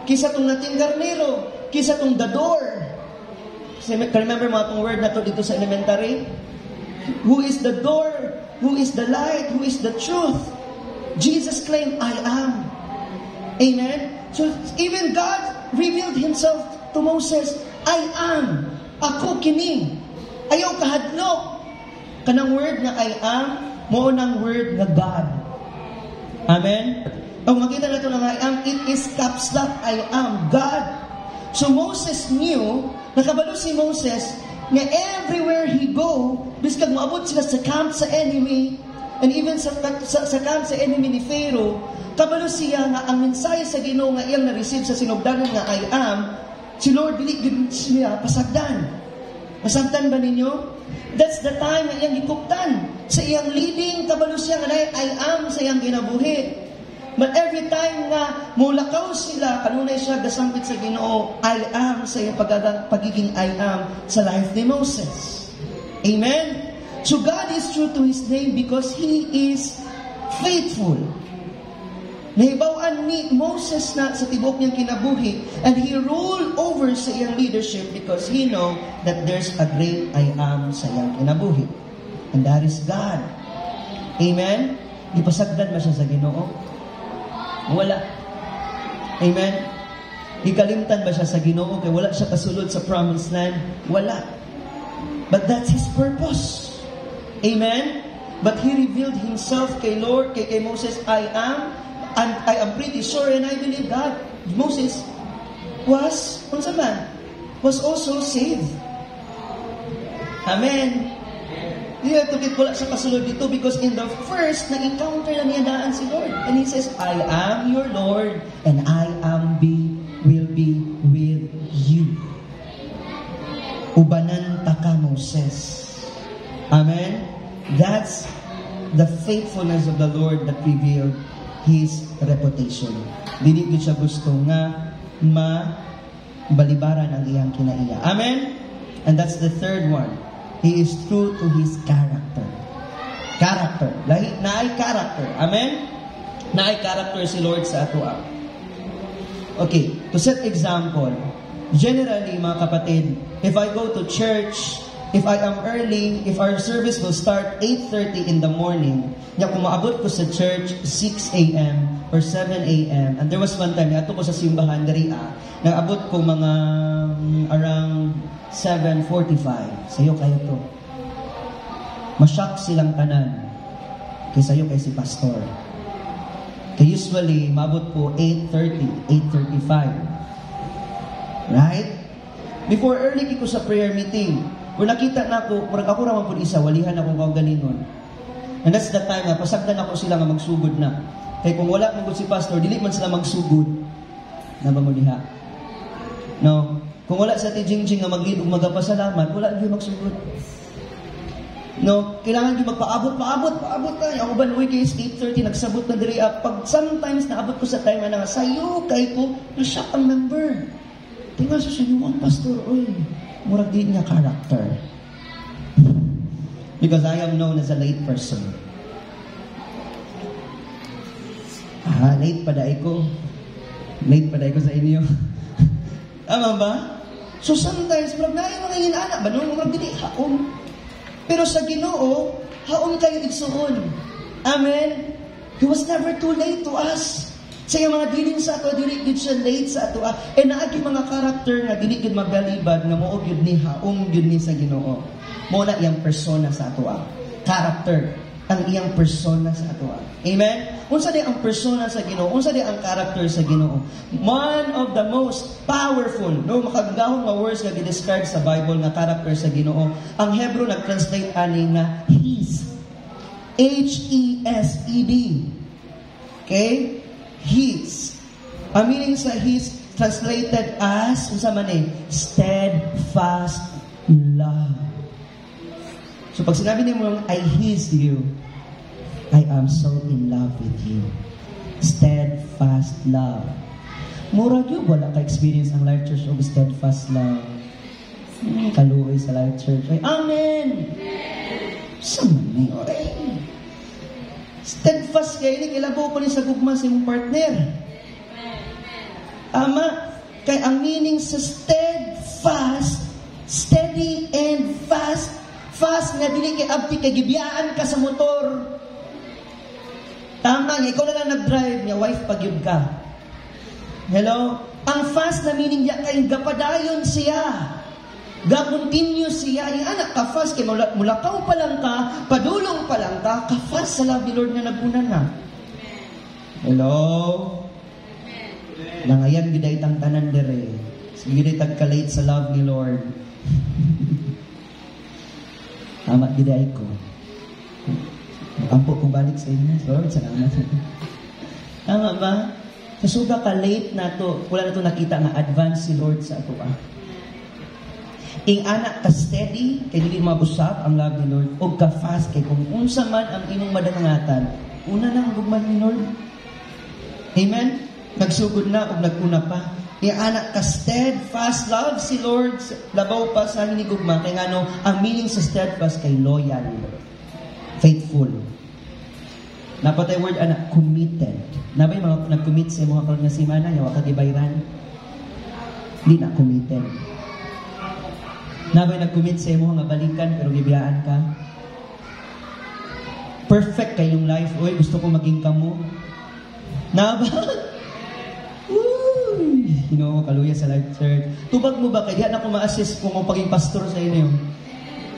Kisa tong nating garnero, kisa tong the door. Remember mga tong word na to dito sa elementary? Who is the door? Who is the light? Who is the truth? Jesus claimed, I am. Amen? So even God revealed Himself to Moses, I am. Ako kini. Ayaw kahadlok. Kanang word na I am, mo nang word na God. Amen? Pag makita natin na I am, it is caps lock, I am God. So Moses knew, nakabalo si Moses, nga everywhere he go, biskag maabot sila sa camp sa enemy, and even sa camp sa enemy ni Pharaoh, kabalo siya nga ang mensahe sa Ginoo nga iyang na-receive sa sinugdanan nga I am, si Lord dili gid siya pasagdan. Masagdan ba ninyo? That's the time na iyang gikuptan. Sa iyang leading, kabalo siya nga I am sa iyang ginabuhi. But every time nga mulakaw sila, kanunay siya gasampit sa Ginoo, I am sa iyang pagiging I am sa life ni Moses. Amen? So God is true to His name because He is faithful. Nahibawan ni Moses na sa tibok niyang kinabuhi, and he ruled over sa iyang leadership because he know that there's a great I am sa iyang kinabuhi. And that is God. Amen? Ipasagdan ba siya sa Ginoo? Wala. Amen? Ikalimtan ba siya sa Ginoo kay wala siya kasulod sa promised land? Wala. But that's His purpose. Amen? But He revealed Himself kay Lord, kay Moses, I am, and I am pretty sure and I believe God. Moses was also saved. Amen. You have to get wala sa kasulod dito because in the first, na-encounter na niya daan si Lord. And He says, I am your Lord and I will be with you. Ubanan ta ka, Moses. Amen? That's the faithfulness of the Lord that revealed His reputation. Dili gid siya gusto nga balibaran ang iyang kinaiya. Amen? And that's the third one. He is true to His character. Character. Naay character. Amen? Naay character si Lord sa ato. Okay, to set example, generally, mga kapatid, if I go to church, if I am early, if our service will start 8:30 in the morning, kung maabot ko sa church 6 a.m. or 7 a.m., and there was one time, ato ko sa simbahan, naabot ko mga around 7:45. Sa'yo kayo to. Masyak silang tanan. Kaya sa'yo kay si pastor. Kaya usually, maabot po 8:30, 8:35. Right? Before early ko sa prayer meeting, kung nakita na ako, ako naman po isa, walihan akong kauganinon. And that's the time na pasagdan ako sila nga magsugod na. Kaya kung wala mong si pastor, dili man sila magsugod. Nabanguliha. No? Kung wala sa tijingjing nga maglid ug magapasalamat, wala gyud magsugod. No, kailangan gyud magpaabot tayo. Ako ba uy kay 8:30 nagsabot na diri pag sometimes naabot ko sa time na sayo kay ko na-shock ang member. Tingnan sa sinuwang pastor, oy, murag di niya character. Because I am known as a late person. Late pa dai ko. Late pa dai ko sa inyo. Tama ba? So sometimes, marag na yung mga inaanak, ba nung marag dili, haon. Pero sa Ginoo, haon kayo igsuon. Amen? He was never too late to us. Sa yung mga diling sa ato, dili gid siya late sa ato. E naagi mga karakter nga dili gid magalibad nga mao gyud ni haong gyud ni sa Ginoo. Mao na iyang persona sa ato. Character ang iyang persona sa ato. Amen? Unsa di ang persona sa Ginoo? Unsa di ang character sa Ginoo? One of the most powerful, makagahong nga words nga gi-describe sa Bible nga character sa Ginoo. Ang Hebrew nag-translate ani nga His. H-E-S-E-D. Okay? His. Ang meaning sa His translated as, unsa man steadfast love. So pag sinabi niyo mo, I His you, I am so in love with you. Steadfast love. Murag yun, wala ka-experience ang Life Church of steadfast love. Kaluoy sa Life Church. Ay, amen! Saan man yun? Steadfast kayo, ilabo ko ni sa gugma sa imong partner. Ama, kaya ang meaning sa steadfast, steady and fast, fast nga dili kay abti kay gibiyaan ka sa motor. Tama nga, ikaw na lang nag-drive niya, wife pagyud ka. Hello? Ang fast na meaning niya kay gapadayon siya. Ga-continue siya. Yung anak ka fast kay mulakaw pa lang ka, padulong pa lang ka fast sa love ni Lord na naguna na. Hello? Langayan giday tang tanan dere. Sige giday tagka-late sa love ni Lord. Amat giday ko. Ampo kong balik sa inyo. Lord, salamat. Tama ba? Kasuga ka late na to, wala na to nakita nga advance si Lord sa ato Ing anak ka steady, kay dili mabusap ang love ni Lord, o ka fast, kay kung unsa man ang inyong madanangatan, una na ang gugman ni Lord. Amen? Nagsugod na o naguna pa. Ing anak ka steadfast love si Lord, labaw pa sa hinigugma, kay ngano, ang meaning sa steadfast kay loyal, faithful. Napatay word anak, committed. Nabay mga nag-commit sa mga karon nga simana, yawa kagibayran. Hindi na committed. Nabay nag-commit sa imo nga balikan pero gibiyaan ka. Perfect kayong life. Oy, gusto ko maging kamo. Naba? Uy, kaluya sa Life Church. Tubag mo ba kaya na ko ma-assist kung ang paging pastor sa inyo?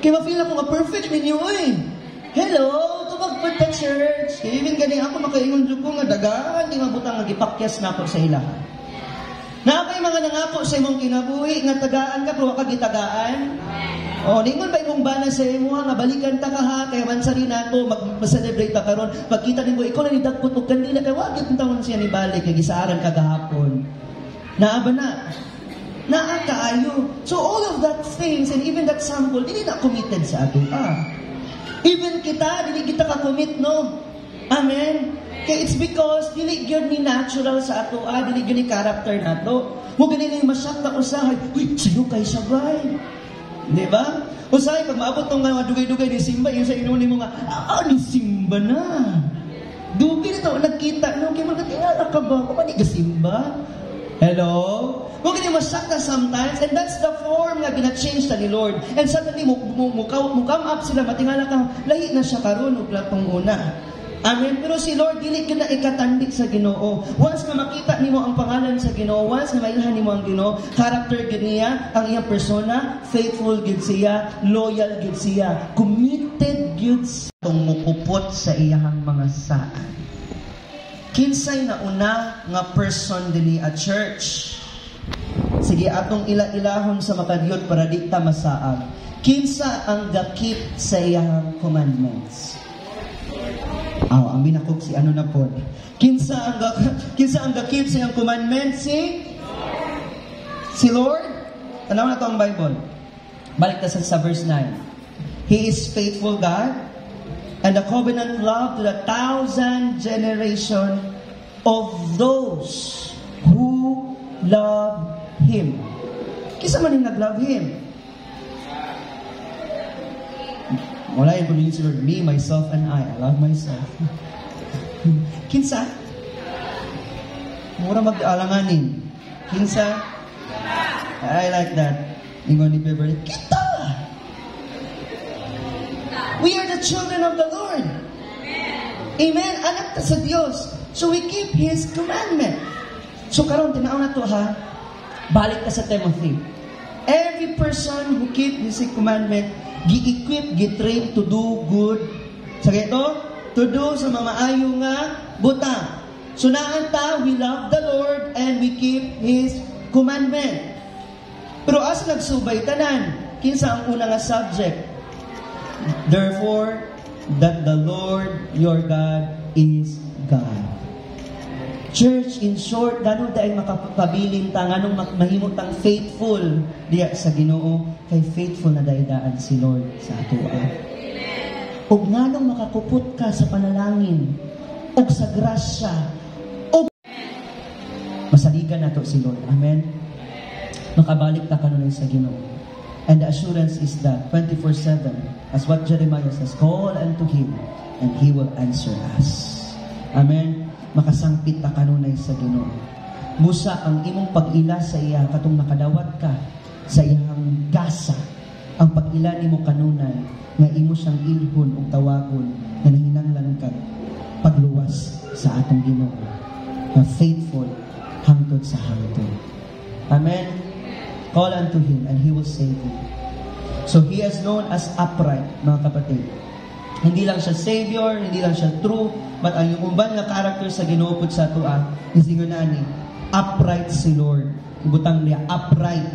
Kaya ma-feel ako nga perfect ninyo Hello, tubag po ta church. Kaya even galing ako makaingon ko nga dagaan, di mabutang nagipakyas na ako sa ilahan. Naapay mga nangako sa imong kinabuhi nga tagaan ka pero wa ka gitagaan. O, ningon ba imong bana sa imo nga balikan ta ka ha kay mansari nato mag-celebrate ta karon. Pagkita nimo ikaw na nidagkot og kandila kay wa gyud tawon siya ni balik kay gisaaran ka gahapon. Naa ba na? Naa kaayo. So all of that things and even that sample dili na committed sa ato. Even kita dili kita ka commit no. Amen. Kaya it's because dili gyud ni natural sa ato, dili gyud ni character nato. Mo gani ni masyak ta usahay. Uy, sayo kay sabay. Di ba? Usahay, pag maabot tong mga dugay-dugay ni Simba, yung sa inunin mo nga, ni Simba na. Dugay na ito, nagkita. No, kaya magkatingala ka ba? Kung ka Simba? Hello? Huwag ganyan masakta sometimes, and that's the form nga gina-change ta ni Lord. And suddenly, come up sila, matingala ka, lahi na siya karon o platong una. Amen. Pero si Lord, dili ka na ikatandik sa Ginoo. Once nga makita nimo ang pangalan sa Ginoo, once nga mailhan nimo ang Ginoo, character gid niya, ang iyang persona, faithful gid siya, loyal gid siya, committed gid sa tumukupot sa iyang mga saan. Kinsay na una nga person dinhi at church. Sige, atong ila-ilahon sa makadiyot para di ta masaag. Kinsa ang gakip sa iyang commandments? Ang binakog si ano na po. Kinsa ang gakip sa iyang commandments? Si Lord. Tanaw na to ang Bible. Balik ta sa verse 9. He is faithful God and the covenant love to the 1,000 generation of those who love Him. Kinsa man yung nag-love Him? Wala yung pamilya si Lord, me, myself, and I love myself. Kinsa? Mura mag-alanganin. Kinsa? I like that. Ingon ni favorite. Kita! We are the children of the Lord. Amen. Anak ta sa Diyos. So we keep His commandment. So karon tinaw na to ha. Balik ka sa Timothy. Every person who keep His commandment, gi-equip, gi-train to do good. Sa ito, to do sa mga maayo nga butang. So naanta, we love the Lord and we keep His commandment. Pero as nagsubay tanan, kinsa ang una nga subject? Therefore, that the Lord your God is God. Church, in short, ganun dahil makapabiling ta, ganun mahimot tang faithful diya sa Ginoo, kay faithful na dayadaan si Lord sa ato. Og nganong makakupot ka sa panalangin, og sa grasya, og masaligan nato si Lord. Amen? Makabalik ta kanunay sa Ginoo. And the assurance is that 24/7, as what Jeremiah says, call unto Him, and He will answer us. Amen? Makasangpit ta kanunay sa Ginoo. Musa ang imong pag-ila sa iya katong nakadawat ka sa iyang gasa. Ang pag-ila nimo kanunay nga imo siyang ilhon ug tawagon nga nahinanglan ka pagluwas sa atong Ginoo. Na faithful hangtod sa hangtod. Amen. Call unto Him and He will save you. So He is known as upright, mga kapatid. Hindi lang siya Savior, hindi lang siya true, but ang yung umban na character sa Ginoo pud sa atoa, is ingon ani, upright si Lord. Butang niya, upright.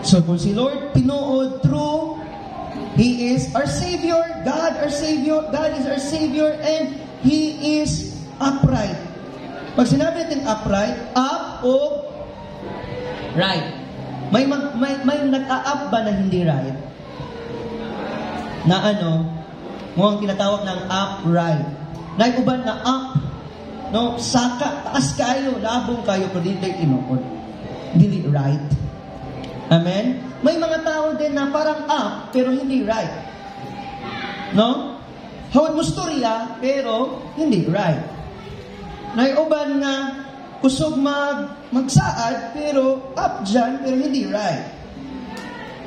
So kung si Lord tinuod true, He is our Savior, God our Savior, God is our Savior, and He is upright. Pag sinabi natin upright, up o right. May nag-a-up ba na hindi right? Na ano, mukhang tinatawag ng upright. Naiuban na up, no, saka, taas kayo, labong kayo, pero dili tinuod. Dili right. Amen? May mga tao din na parang up, pero hindi right. No? Hawad mo storya, pero hindi right. Naiuban na kusog magsaad, pero up dyan, pero hindi right.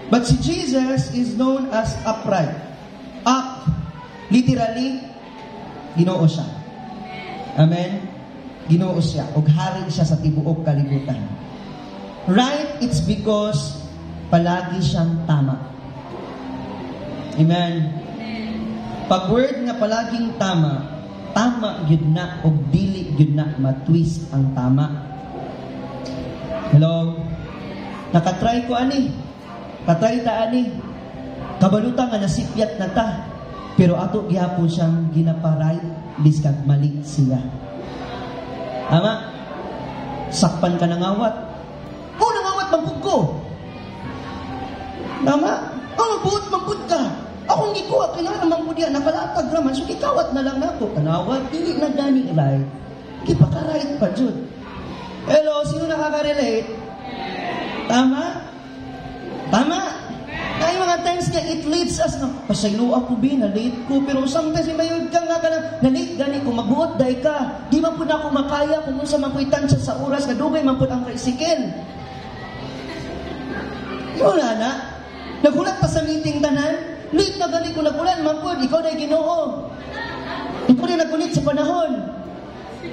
But si Jesus is known as upright. Up, literally, Ginoo siya. Amen? Ginoo siya. Og hari siya sa tibuok kalibutan. Right, it's because palagi siyang tama. Amen? Pag word nga palaging tama, tama gyud na og dili gyud na matwist ang tama. Hello? Nakatry ko ani. Katry ta ani. Kabalutan nga nasipyat na ta. Pero ato gihapon siyang ginaparay biskag mali siya. Ama? Sakpan ka ng awat. Oh, nangawat mampud ko. Tama? Oh, mabuot mampud ka. Akong gikuha, kailangan mampud yan. Nakalatag raman. So, gikawat na lang na ako. Tanawat, dili na gani right. Kipaka-right pa, Jud. Hello, sino nakaka-relate? Tama? Tama? Ay, mga times nga, it leads us na, pasaylo ako na late ko, pero sometimes may mayod ka nga ka na late gani ko, magbuot dahi ka. Di man po na ako makaya kung unsa man po'y tansya sa oras, kadugay man po ang tricycle. Yun na. Nagulat pa sa meeting tanan, late na gani ko nagulat, man po, ikaw na Ginoo. Ikaw na nagulit sa panahon.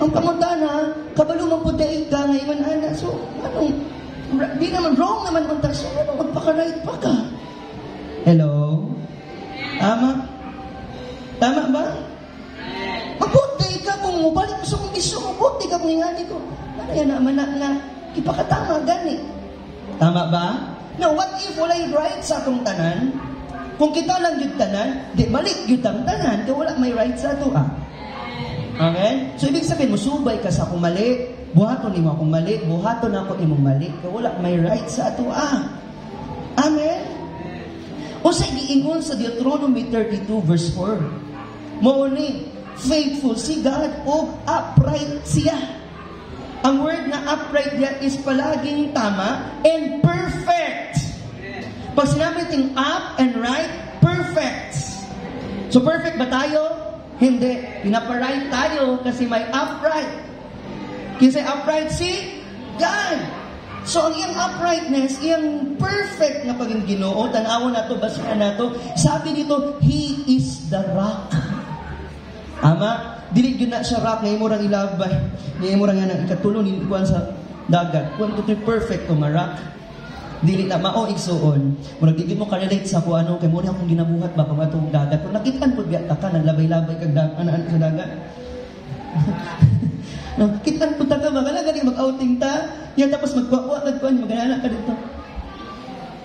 Ang pangutana, kabalo man po dahi ka, ngayon ana. So, anong, di naman, wrong naman man tayo. So, magpaka-right pa ka. Hello? Tama? Tama ba? Mabuti ka kung mubalik mo sa kondisyon. Mabuti ka kung ingani ko. Ano yan naman na ipakatama gani. Tama ba? Now, what if walay right sa atong tanan? Kung kita lang yung tanan, di balik yung tanan, kaya wala may right sa ato Okay? So, ibig sabihin, musubay ka sa akong mali. Buhaton ni mo akong mali. Buhaton ako imong mali. Kaya wala may right sa ato Amen? O sa giingon sa Deuteronomy 32 verse 4. Mauni, faithful si God o upright siya. Ang word na upright diya is palaging tama and perfect. Pag sinabi ting up and right, perfect. So perfect ba tayo? Hindi. Pinapa-right tayo kasi may upright. Kasi upright si God. So, ang iyang uprightness, iyang perfect na paging Ginoo, tanawon na ito, basihan na ito, sabi dito, He is the rock. Ama, dilig yun na siya rock, ngayon mo rang ilabay, ngayon mo rang yan ang ikatulong, nilikuan sa dagat. Kung ito perfect o rock, dili na mao igsuon. Murag di mo ka-relate sa kung ano, kay mo rin akong ginabuhat ba kung atong dagat. Kung nakitaan po biya ka, naglabay-labay kag anaan sa dagat. No, kitan punta ka, magala galing mag-outing ta, yan tapos magkuha nagkuhan, mag-alala ka dito.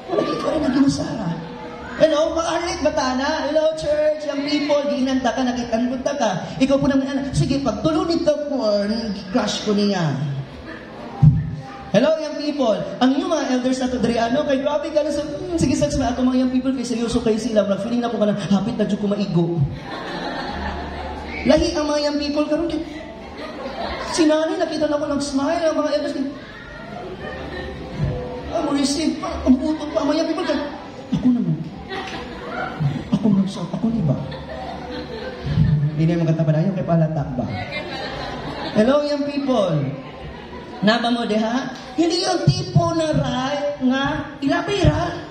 Wala ikaw ay naginusara. Hello, makahalit batana. Hello, church, young people, giinanta ka, nakitan punta ka. Ikaw po naman, sige, pagtulunit ka po, crush ko niya. Hello, young people. Ang inyong mga elders na to, Driano, kay grabe ka na sa, sige, sags na ato mga young people, kay seryoso kayo sila, feeling na po ka na, hapit na dyan ko maigo. Lahi ang mga young people, karon si nanay, nakita na ko nag-smile, ang mga elders, mo receive pa, ang puto pa, maya people ka, ako naman, ako ni ba? Hindi na yung magkatapan ayaw, kay palatak ba? Hello, young people. Naba mo diha? Hindi yung tipo na right nga, ilabira,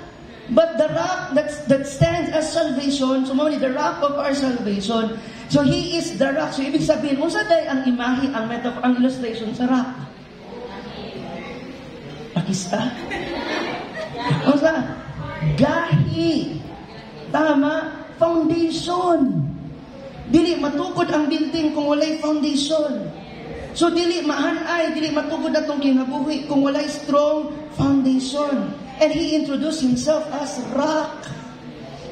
but the rock that stands as salvation, so the rock of our salvation, so He is the rock. So, ibig sabihin, unsa day ang imahe, ang metaphor, ang illustration sa rock? Pakista? Unsa? Gahi. Tama? Foundation. Dili matukod ang building kung walay foundation. So, dili mahanay, dili matukod atong kinabuhi kung walay strong foundation. And He introduced Himself as rock.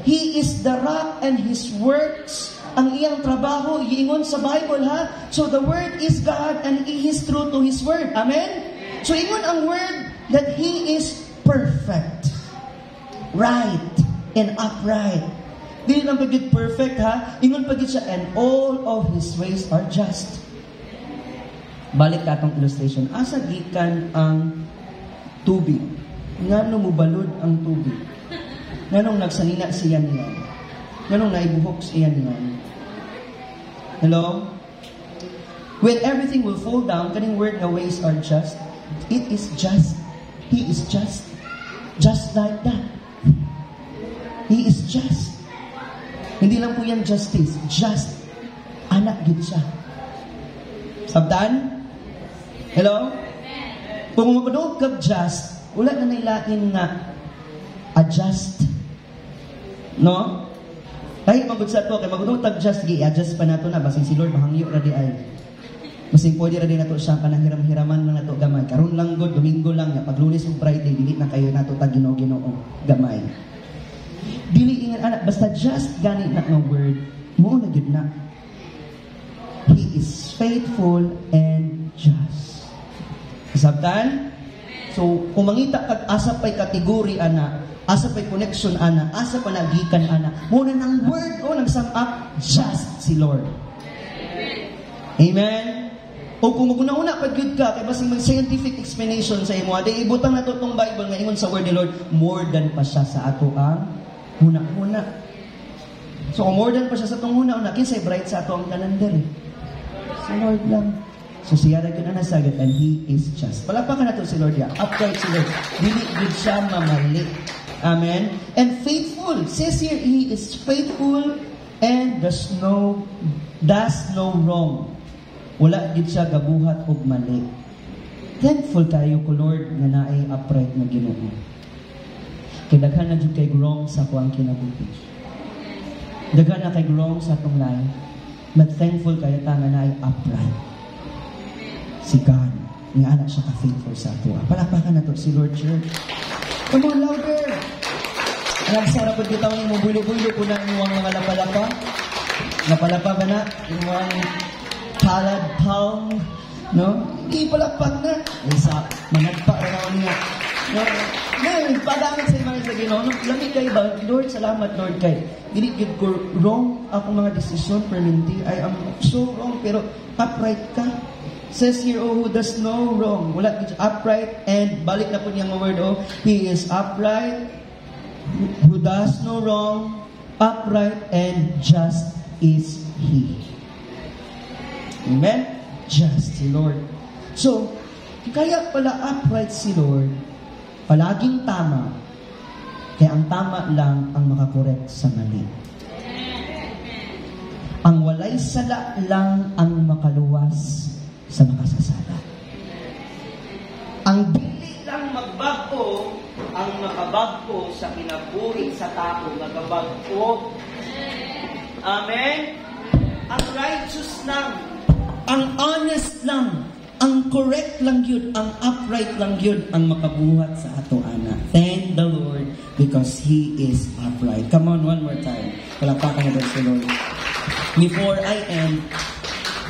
He is the rock and His works, ang iyang trabaho, iingon sa Bible So the Word is God and He is true to His Word. Amen? So ingon ang Word that He is perfect, right, and upright. Dili lang pagit perfect ingon pagit siya, and all of His ways are just. Balik katong illustration. Asa gikan ang tubig? Ngano mubalod ang tubig? Nganong nagsanina siya niya? Nganong naibuhok siya niya? Hello? When everything will fall down, kaning word na ways are just, it is just. He is just. Just like that. He is just. Hindi lang po yan justice. Just. Anak gid siya. Sabdan? Hello? Kung mapadog kag just, wala na nailain nga adjust. No? Kahit magod sa to, kay magudong tag-just, i-adjust pa nato na, basing si Lord, mahangyo na di ay. Masing pwede ra din nato siya kanang hiram-hiraman lang nato gamay. Karon lang god Domingo lang ya pag Lunes ug Friday dili na kayo nato ta Ginoo gamay. Dili ingon anak basta just gani na nga word mo na gid na. He is faithful and just. Sabtan? So kung mangita kag asa pay kategori ana, asa pay connection ana, asa pa nagikan ana, mo na nang word o nang sum up just si Lord. Amen. O kung maguna-una pag yun ka, kaya basing mag-scientific explanation sa imo, aday ibutang na itong Bible nga ingon sa word ni Lord, more than pa siya sa ato ang huna-huna. So kung more than pa siya sa itong huna-huna, kinsay bright sa ato ang calendar eh. Si Lord lang. So siya rin yun ang nasagot, and He is just. Palapakan na ito si Lord ya. Upright si Lord. Dili good siya mamali. Amen? And faithful. Says here, He is faithful and does no wrong. Wala gid siya gabuhat og mali. Thankful kayo ko Lord nga naay upright na Ginoo. Kay daghan na jud kay wrong sa kuang kinabuhi. Daghan na kay wrong sa atong life. But thankful kayo ta nga naay upright. Si God, nga anak siya ka-faithful sa ato. Palakpakan na to si Lord Church. Come on, louder! Alam, sarap po kita mo bulo-bulo po na inyong mga lapalapa. Lapalapa ba na? Inyong palad palm, no? Hindi palakpak na. Isa, managpa na niya. No? Ngayon, padamit sa mga sa Ginoo. No? Lamig kayo ba? Lord, salamat, Lord, kay. Dili gid ko wrong akong mga desisyon, perminti. I am so wrong, pero upright ka. Says here, oh, who does no wrong. Wala gid upright, and balik na po niyang word, oh, He is upright, who does no wrong, upright, and just is He. Amen? Just si Lord. So, kaya pala upright si Lord, palaging tama, kaya ang tama lang ang makakorek sa mali. Ang walay sala lang ang makaluwas sa makasasala. Ang dili lang magbago ang makabagko sa kinabuhi sa tao, magabagko. Amen? Ang righteous lang, ang honest lang, ang correct lang yun, ang upright lang yun, ang makabuhat sa ato ana. Thank the Lord because He is upright. Come on, one more time. Palakpakan na si Lord. Before I end,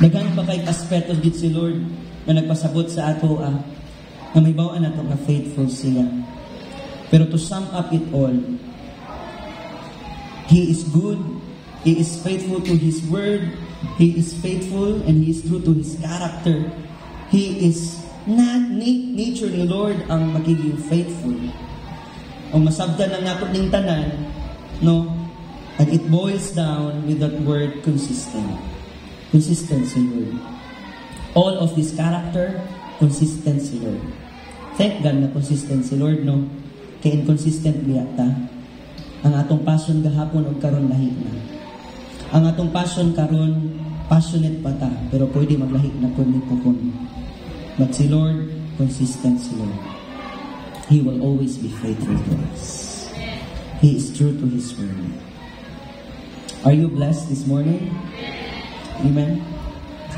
nagano pa kay aspeto gid si Lord na nagpasabot sa ato na may bawaan nato nga faithful siya. Pero to sum up it all, He is good, He is faithful to His word, He is faithful and He is true to His character. He is not nature ni Lord ang magiging faithful. O masabdan lang nato ning tanan, no? And it boils down with that word consistent. Consistency, Lord. All of His character, consistency, Lord. Thank God na consistency, Lord, no? Kaya inconsistent biya ta. Ang atong passion gahapon o karon lahi na. Ang atong passion karon, passionate pa ta, pero pwede maglahi na kundi pupun. But si Lord, consistent si Lord. He will always be faithful to us. He is true to His word. Are you blessed this morning? Amen?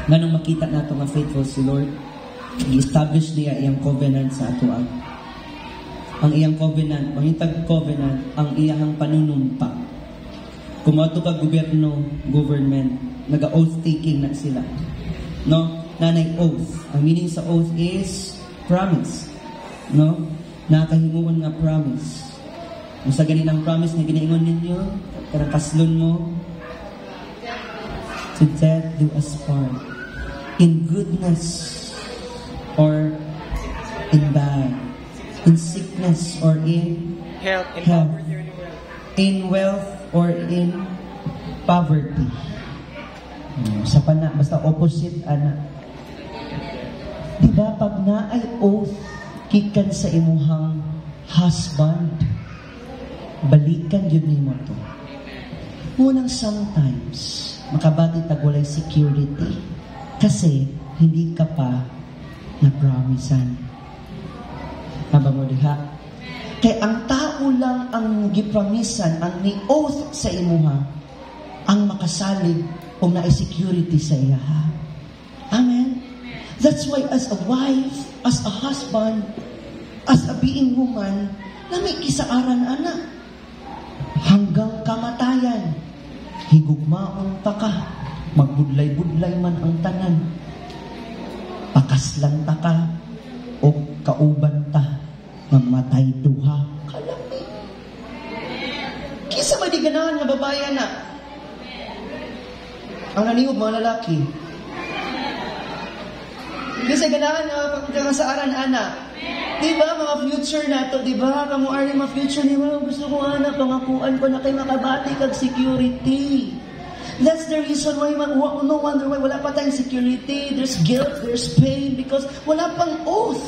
Ganong makita nato nga faithful si Lord, i-establish niya iyang covenant sa ato. Ang iyang covenant, mangitag covenant, ang iyang panunumpa. Kung ato ka gobyerno, government, naga-oath taking na sila. No? Nanay oath. Ang meaning sa oath is promise. No? Nakahimuon nga promise. Kung sa ganinang promise na ginaingon ninyo, karang kaslon mo, to death do us part. In goodness or in bad. In sickness or in health. In wealth or in poverty. Sa pana, basta opposite, ana. Diba, pag na ay oath, kikan sa imuhang husband, balikan yun ni mo to. Unang sometimes, makabati tagwalay security. Kasi, hindi ka pa na-promisan. Haba mo diha? Kaya ang tao lang ang gipromisan, ang ni-oath sa imuha, ang makasalig o na-security sa iya. Amen? That's why as a wife, as a husband, as a being woman, lami kisaaran ana. Hanggang kamatayan, higugmaon ta ka, magbudlay-budlay man ang tanan. Pakaslan ta ka, o kauban ta, mamatay duha. Kalami. Kisa ba di ganahan nga babae na? Ang naniyog mga lalaki. Kasi ganahan nga sa aran ana. Diba mga future nato, diba? Kamu ari mga future ni gusto ko ana pangakuan ko na kay makabati kag security. That's the reason why no wonder why wala pa tayong security. There's guilt, there's pain because wala pang oath.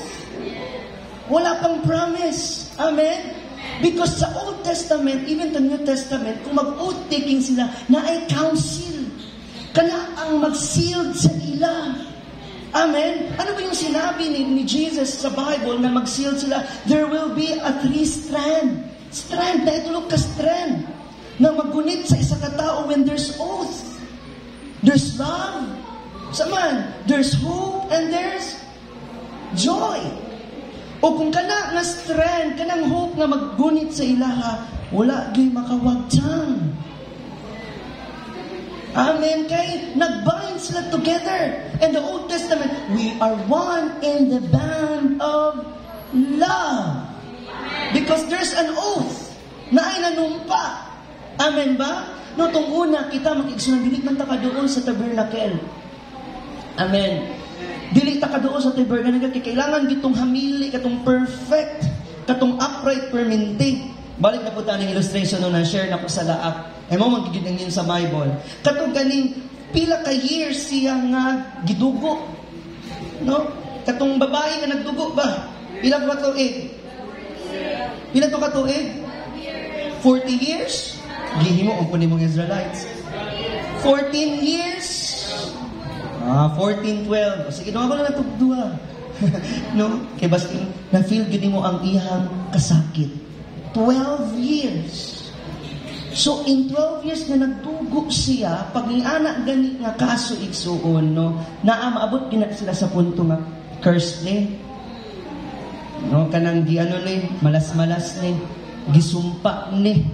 Wala pang promise. Amen? Because sa Old Testament, even the New Testament, kung mag-oath taking sila, na ay council. Kana ang mag-sealed sa ila. Amen? Ano ba yung sinabi ni Jesus sa Bible na mag-sealed sila? There will be a 3-strand. Strand, na itulog ka strand. Na maggunit sa isa katao when there's oath. There's love. Saman, there's hope and there's joy. O kung kana nga strand, kanang hope nga maggunit sa ilaha, wala gyud makawagtang. Amen. Kay nagbind sila together. In the Old Testament, we are one in the band of love. Because there's an oath na ay nanumpa. Amen ba? No, itong una, kita mag-igsunan, dili man ta ka doon sa tabernacle. Amen. Dili ta ka doon sa tabernacle, kailangan ditong hamili, katong perfect, katong upright perminti. Balik na po tayo ng illustration no, na-share na ko sa laak. Ay mo magiging yun sa Bible. Katong ganing, pila ka years siya nga gidugo. No? Katong babae nga nagdugo ba? Pila ka tuig? Pila to ka tuig? 40 years? Gihimo ang punin mong Israelites. 14 years? 14, 12. Sige, naman ko na natugdua. No? Kaya basta na-feel gini mo ang ihang kasakit. 12 years. So, in 12 years na nagdugo siya, pag niana gani nga kaso igsuon, no? Maabot gina sila sa punto nga curse ni. No? Kanang giano ni, malas-malas ni, gisumpa ni.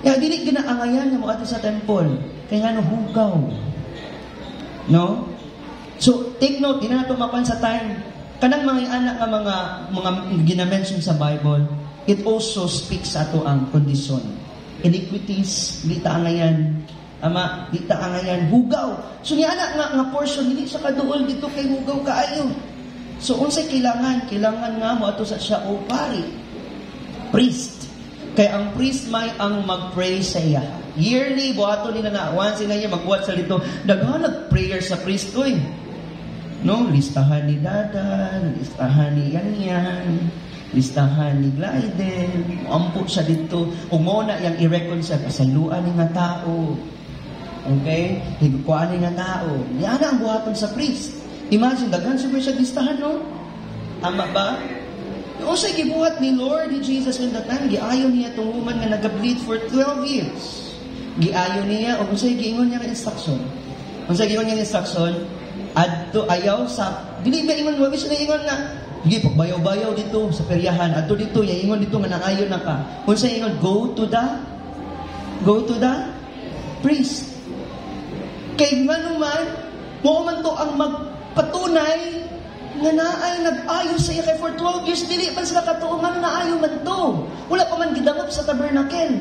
Kaya dili ginaangayan nga mo ato sa temple. Kaya nga no, hugaw. No? So, take note, di na nato mapan sa time. Kanang mga anak nga mga ginamention sa Bible, it also speaks ato ang kondisyon. Iniquities, di ta angayan. Ama, di ta angayan. Hugaw. So, niya anak nga portion, hindi sa kaduol dito kay hugaw kaayo. So, unsay kailangan nga mo ato sa siya o pari. Priest. Kaya ang priest may ang mag-pray sa iya. Yearly, buhato nila na. Once in a year, magbuhat sa lito. Daghan nag-prayer sa priest ko eh. No? Listahan ni Dadan, listahan ni Yanyan, listahan ni Gliden. Ampo siya dito. Umuna yung i-reckon siya. Kasaluan ni nga tao. Okay? Higkuan ni nga tao. Yan ang buhaton sa priest. Imagine, daghan siya listahan, no? Ama ba? O sa gibuhat ni Lord, ni Jesus in that time, giayon niya itong woman nga nag-bleed for 12 years. Giayon niya, o kung sa'yo giingon niya ng instruction. Kung sa'yo giingon niya ng instruction, adto ayaw sa, dili ba ingon, wabis na ingon nga, hindi, pagbayaw-bayaw dito sa peryahan, adto dito, ingon dito nga nangayon na ka. Kung sa'yo ingon, go to the priest. Kay nga naman, mo man to ang magpatunay nga naay nag-ayo sa iya kay for 12 years dili man sila katuungan naayo man to. Wala pa man gidangop sa tabernacle.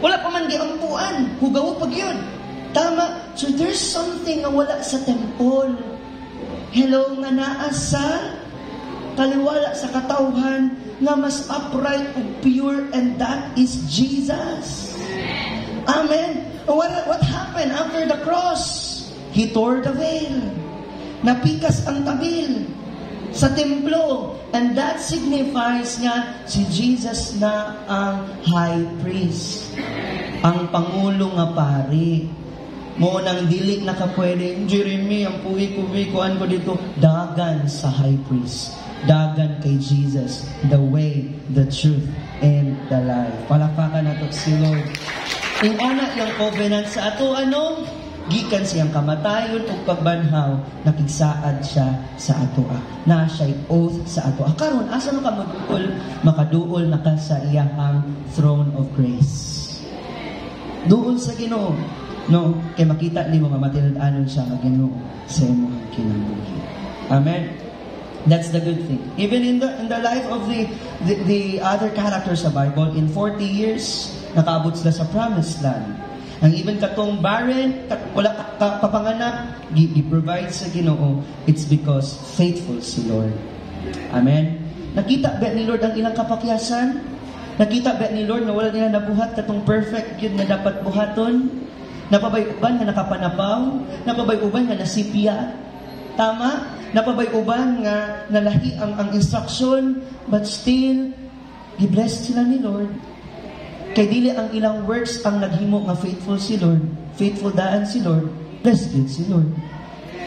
Wala pa man giampuan. Hugaw pag yun. Tama. So there's something na wala sa temple. Hello nga naa sa kaliwala sa katawhan nga mas upright and pure, and that is Jesus. Amen. What happened after the cross? He tore the veil. Napikas ang tabil sa templo. And that signifies nga si Jesus na ang high priest. Ang pangulo nga pari. Mo nang dili na ka pwede, Jeremy, ang puwi-kuan ko dito, dagan sa high priest. Dagan kay Jesus. The way, the truth, and the life. Palakpakan nato si Lord. Yung anak yung covenant sa ato, gikan siyang kamatayon ug pagbanhaw, nakigsaad siya sa atoa. Na siya'y oath sa atoa. Karon asa man ka makaduol na ka sa iyahang throne of grace. Duol sa Ginoo. No, kay makita nimo nga matilad-anon siya nga Ginoo sa imong kinabuhi. Amen. That's the good thing. Even in the life of the other characters sa Bible, in 40 years, nakaabot sila sa promised land. Ang even katong barren, wala kapanganak, i-provide sa Ginoo, it's because faithful si Lord. Amen. Nakita ba ni Lord ang ilang kapakyasan? Nakita ba ni Lord na wala nila nabuhat katong perfect yun na dapat buhaton? Napabay-uban nga nakapanapaw? Napabay-uban nga nasipya? Tama? Napabay-uban nga nalahi ang instruction, but still, i-bless sila ni Lord. Kay dili ang ilang works ang naghimo nga faithful si Lord, faithful daan si Lord, blessed good si Lord.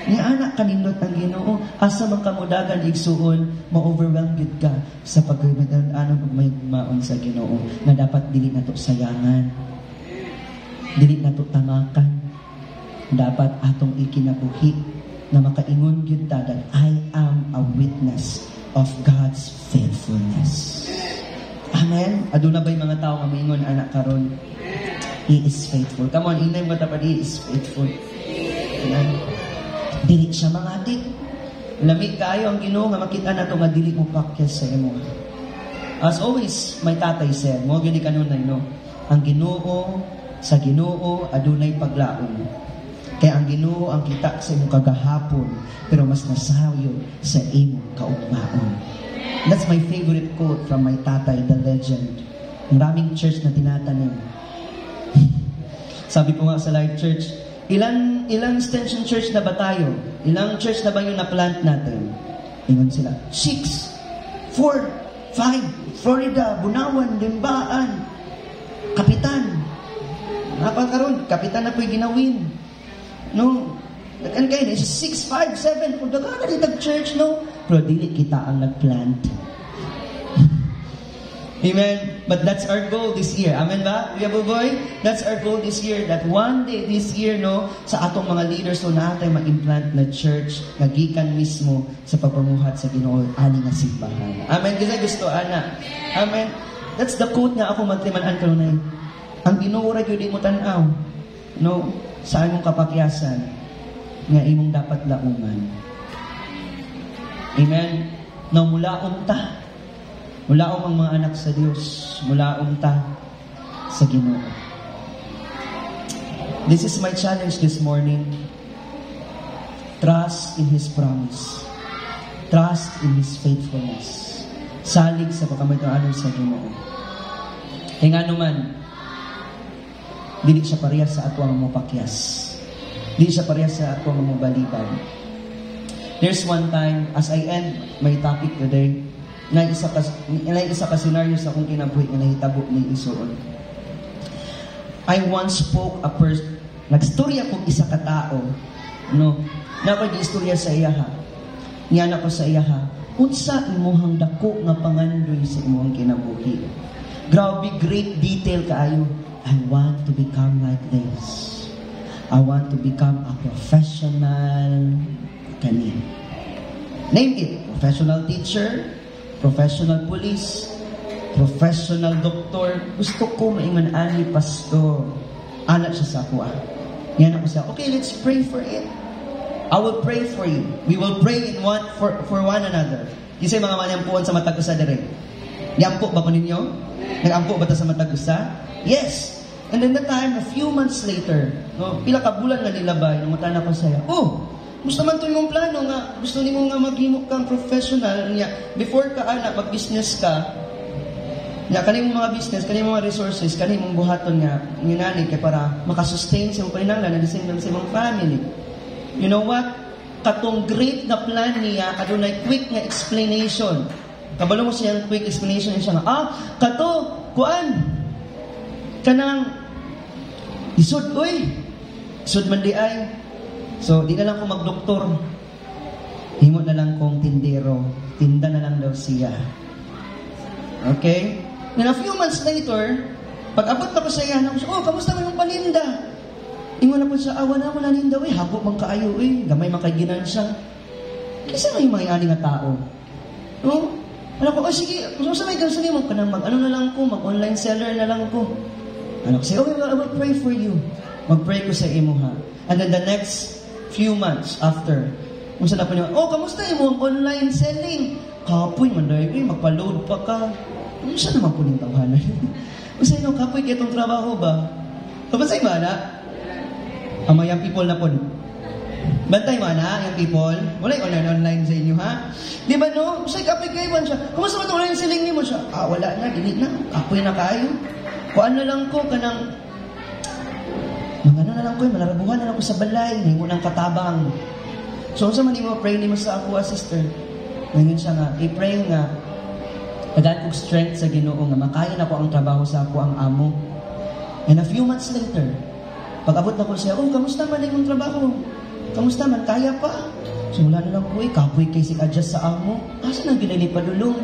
Ni anak kanindot ang Ginoo, asa man kamudagan igsuon, ma-overwhelm gid ka sa pagkamadan-anon ug may maon sa Ginoo nga dapat dili nato sayangan. Dili nato tamakan. Dapat atong ikinabuhi na makaingon gyud ta that I am a witness of God's faithfulness. Amen. Aduna bay mga tao nga maingon anak karon, He is faithful. Come on, inay mo tapad, He is faithful. Amen. Dili siya mangatik. Lamig kayo ang Ginoo nga makita nato nga dili mo pakyas sa imo. As always, my tatay said, mo gyud kanunay no, ang Ginoo sa Ginoo adunay paglaom. Kaya ang Ginoo ang kita sa imong kagahapon, pero mas nasayo sa imong kaugmaon. That's my favorite quote from my tatay, the legend. Ang raming church na tinatanim. Sabi ko nga sa Life Church, ilang extension church na ba tayo? Ilang church na ba yung na-plant natin? Ingon sila, 6, 4, 5, Florida, Bunawan, Limbaan, Kapitan. Napakaroon, Kapitan na po'y ginawin. No? And kayo, 6, 5, 7, kung daga na ditag church, no? Pero dili kita ang nag-plant. Amen. But that's our goal this year. Amen ba? Kuya Buboy? That's our goal this year. That one day this year, no, sa atong mga leaders, so natin ma-implant na church, nagikan mismo sa pagpamuhat sa Ginoo, ani nga simbahan. Amen. Kasi gusto, ana. Amen. That's the quote nga ako magtimanan kanunay. Ang Ginoo ra gyud mo tan-aw. No, sa imong kapakyasan nga imong dapat lauman. Amen. No, mulaom ta. Mulaom ang mga anak sa Dios. Mulaom ta sa Ginoo. This is my challenge this morning. Trust in His promise. Trust in His faithfulness. Salig sa pagkamatanon sa Ginoo. Kaya nga naman, dili siya parehas sa ato ang mupakyas. Dili siya parehas sa ato ang mubaliban. There's one time, as I end my topic today, na isa ka scenario sa akong kinabuhi nga nahitabo ni isuon. I once spoke a person, nagstorya kong isa ka tao, no, napag-istorya sa iya ha. Niyan ako sa iya ha, unsa imong dako nga pangandoy sa imong kinabuhi. Grabe, great detail kaayo. I want to become like this. I want to become a professional kani. Name it. Professional teacher, professional police, professional doctor. Gusto ko maingon ani pastor. Anak siya sa ako. Yan ako siya. Okay, let's pray for it. I will pray for you. We will pray in one for one another. Kisay mga manyampuan sa matag usa dire. Yampo ba ko ninyo? Nag-ampo ba ta sa matag usa? Yes. And then the time, a few months later, no, pila ka bulan nga nilabay, nung matana ko saya, gusto man to yung plano nga, gusto ni mo nga maghimo kang professional niya. Before ka anak, mag-business ka, niya, kaning mga business, kaning mga resources, kaning mong buhaton nga, nginani, kaya para makasustain sa mong paninanglan, at the same time sa mong family. You know what? Katong great na plan niya, adunay quick nga explanation. Kabalo mo siyang quick explanation niya nga, kato, kuan, kanang, isod, isod man di ay. So, di na lang kong magdoktor. Himo na lang kong tindero. Tinda na lang daw siya. Okay? Then a few months later, pag abot na ko sa iyan, kamusta mo yung paninda? Ingon na po siya, awa na mo na nindaw eh, hagok man kaayo eh, gamay man kay ginansya. Kasi nga yung mga ani nga tao. No? Ano ko, sige, kung sa may gansan mo, kanang mag-ano na lang ko, mag-online seller na lang ko. Ano ko, say, okay, I will pray for you. Mag-pray ko sa imo ha. And then the next few months after, kung saan na po niya, kamusta mo ang online selling? Kapoy, manday, magpa-load pa ka. Ano siya naman po ng tawanan? Kung sa'yo, kapoy, kaya itong trabaho ba? Kapag sa'yo ba na? Ama yung people na po. Bantay mo na, yung people. Wala yung online sa inyo, ha? Di ba, no? Kung sa'yo, kapoy kayo ba siya? Kumusta ba itong online selling niyo mo siya? Wala na, ginit na. Kapoy na kayo. Kuan na lang ko, kanang mga na lang ko, malarabuhan na lang ko sa balay, hindi mo nang katabang. So, sa man mo, pray ni mo sa ako, sister. Ngayon siya nga, i-pray nga, tagaan kong strength sa Ginoo nga, makaya na ko ang trabaho sa ako ang amo. And a few months later, pag-abot na ko siya, kamusta man yung trabaho? Kamusta man, kaya pa? So, wala na lang ko, kapoy kay sig-adjust sa amo. Asa nang ginalipadulong?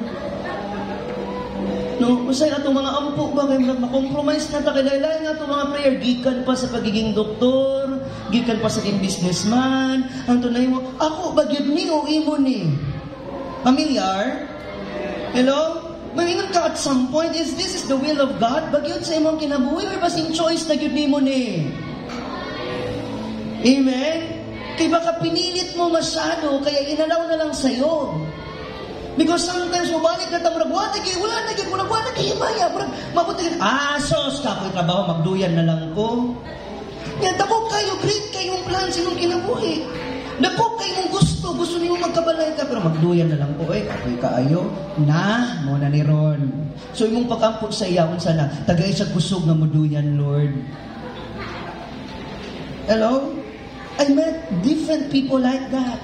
No, usay atong mga ampo ba kay ma-compromise na ta kay laylay nga atong mga prayer gikan pa sa pagiging doktor, gikan pa sa pagiging businessman. Ang tunay mo, ako ba gyud ni o imo ni? Familiar? Hello? Maingon ka at some point, this is the will of God? Bagyod sa imong kinabuhi or basing choice na gyud nimo ni? Amen? Kaya baka pinilit mo masyado, kaya inalaw na lang sa'yo. Because sometimes, mabalik na tamang wala na gyud mo wala kay himaya. Mabuti sos kapoy trabaho, magduyan na lang ko. Yan, dako kayo, great kayong plan sa inyong kinabuhi. Dako kayong gusto niyo magkabalay ka, pero magduyan na lang ko, kapoy kaayo, mo na ni Ron. So, yung pagkampot sa iyawon sana, tagay sa kusog na muduyan, Lord. Hello? I met different people like that.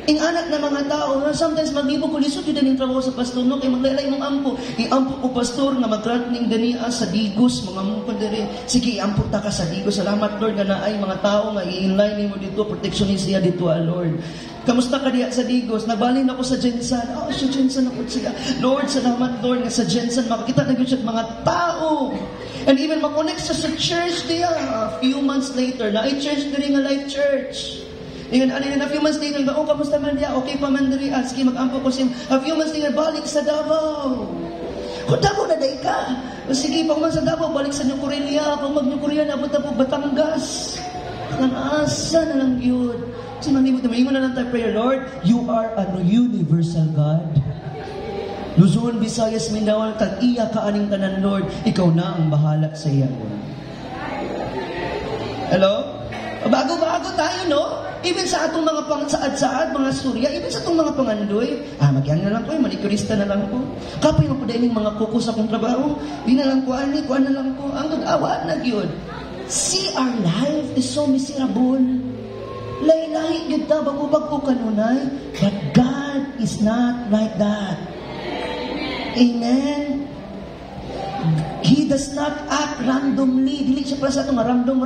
Ang anak na mga tao, sometimes mag-ibo ko, lisod yun din yung trabaho sa pastor, no? Kaya maglalay mong ampo. I-ampo ko, pastor, nga mag-threatening dania sa digos, mga mong dere. Sige, i-ampo ta ka sa digos. Salamat, Lord, nga naay mga tao nga i-inline mo dito, protectionist siya dito, Lord. Kamusta ka diya sa digos? Nagbaling ako sa Jensen. Sa Jensen ako siya. Lord, salamat, Lord, nga sa Jensen, makakita na siya mga tao. And even makonect sa church diya. A few months later, na i-church na rin nga Life Church. Ingon, a few months later, kamusta man diya? Okay pa man diri. Sige, mag-ampo ko siya. A few months later, balik sa Davao. Kung Davao na day ka. Sige, pag man sa Davao, balik sa New Korea. Pag mag-New Korea, nabot na po Batangas. Asa na lang yun. Kasi manibot naman, ingon na lang tayo prayer, Lord, you are a universal God. Luzon, Visayas, Mindanao, tag-iya ka aning tanan, Lord. Ikaw na ang bahala sa iya, Lord. Hello? Bago-bago tayo, no? Even sa atong mga pangsaad-saad, mga surya, even sa atong mga pangandoy, magyan na lang ko, manikurista na lang ko. Kapoy mo po dahil mga kuko sa akong trabaho, di na lang ko, kuan na lang ko, ang awa na yun. See, our life is so miserable. Lahi-lahi yun ta, bago-bago kanunay, but God is not like that. Amen? He does not act randomly. Dili siya para sa ito nga random.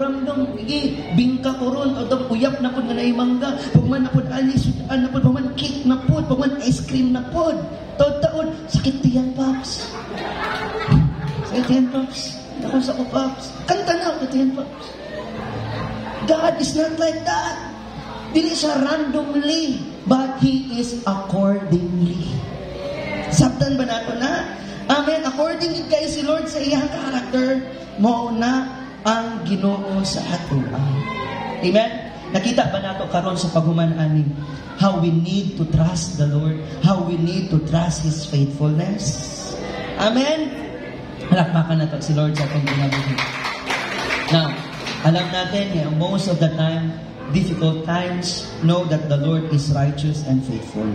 Bingka ko ron. O uyap na po nga naimangga. Pagman na po alis. Na po. Pagman cake na po. Pagman ice cream na po. Taon. Sakit tiyan, Pops. Sakit tiyan, Pops. Ako sa ko, Pops. Kanta na. Sakit tiyan, Pops. God is not like that. Dili siya randomly. But He is accordingly. Sabtan ba nato na? Amen. According kay si Lord sa iyang character, mao na ang Ginoo sa ato. Amen. Nakita ba nato karon sa paghuman ani how we need to trust the Lord, how we need to trust His faithfulness. Amen. Halakpakan nato si Lord sa atong ginabuhi. Now, alam natin, most of the time, difficult times, know that the Lord is righteous and faithful.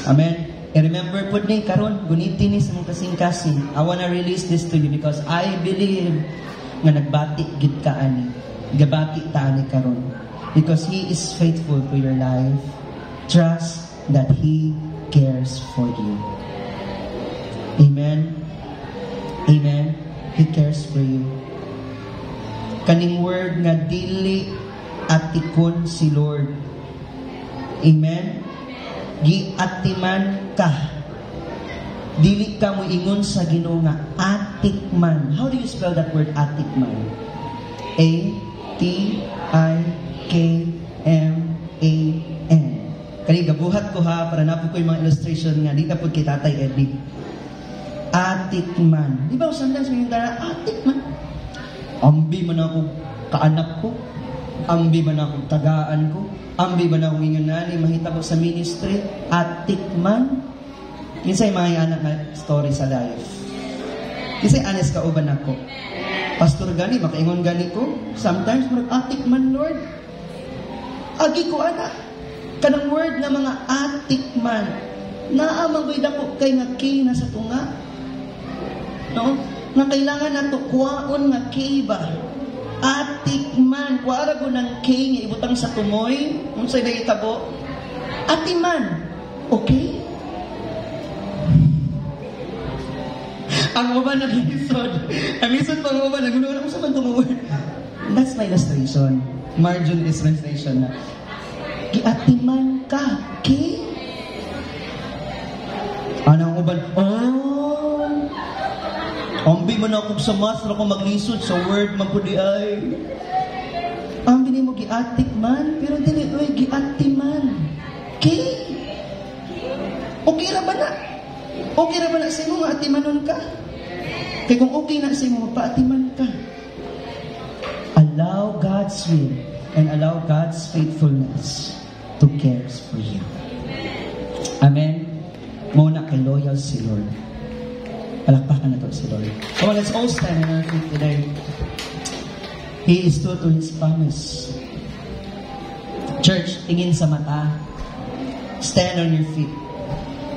Amen. And remember po ni karon gunitin ni sa mong kasing-kasing. I wanna release this to you because I believe nga nagbati gid ka ani. Gabati ta ani karon. Because He is faithful to your life. Trust that He cares for you. Amen. Amen. He cares for you. Kaning word nga dili atikon si Lord. Amen. Giatiman ka. Dili ka mo ingon sa Ginoo nga atikman. How do you spell that word atikman? T-I-K-M-A-N. Kani gabuhat ko ha, para napo ko yung mga illustration nga, di na po kay Tatay Eddie. Atikman. Di ba sometimes may dara, atikman. Ambi man ako kaanak ko. Ambi man ako tagaan ko. Ambi man ako ingon nani, mahita ko sa ministry. Atikman. Kinsay mga anak na story sa life. Kinsay honest ka uban ako. Pastor gani, makaingon gani ko. Sometimes, atikman, Lord. Agi ko anak. Kanang word na mga atikman. Naamang dako kay nga kay na sa tunga. No? Nga kailangan nato kuwaon nga kay ba? Atikman. Kuwara ko ng kay nga ibutang sa tumoy. Unsay na itabo? Atiman. Okay? Ang uban na lisod. Ang lisod pang uban. Nagulo ko sa man tumawin. That's my illustration. Margin is translation na. Giatiman ka. Okay? Anong uban? Ambi man ako sa master ako maglisod sa word man po di ay. Ambi ni mo giatikman, pero dili oy giatiman. Okay? Okay ra ba na? Okay ra ba na sa imo nga atimanon ka? Kaya kung okay na sa imo, paatiman ka. Allow God's will and allow God's faithfulness to care for you. Amen? Muna kay loyal si Lord. Palakpakan na to si Lord. Come on, let's all stand on our feet today. He is true to His promise. Church, tingin sa mata. Stand on your feet.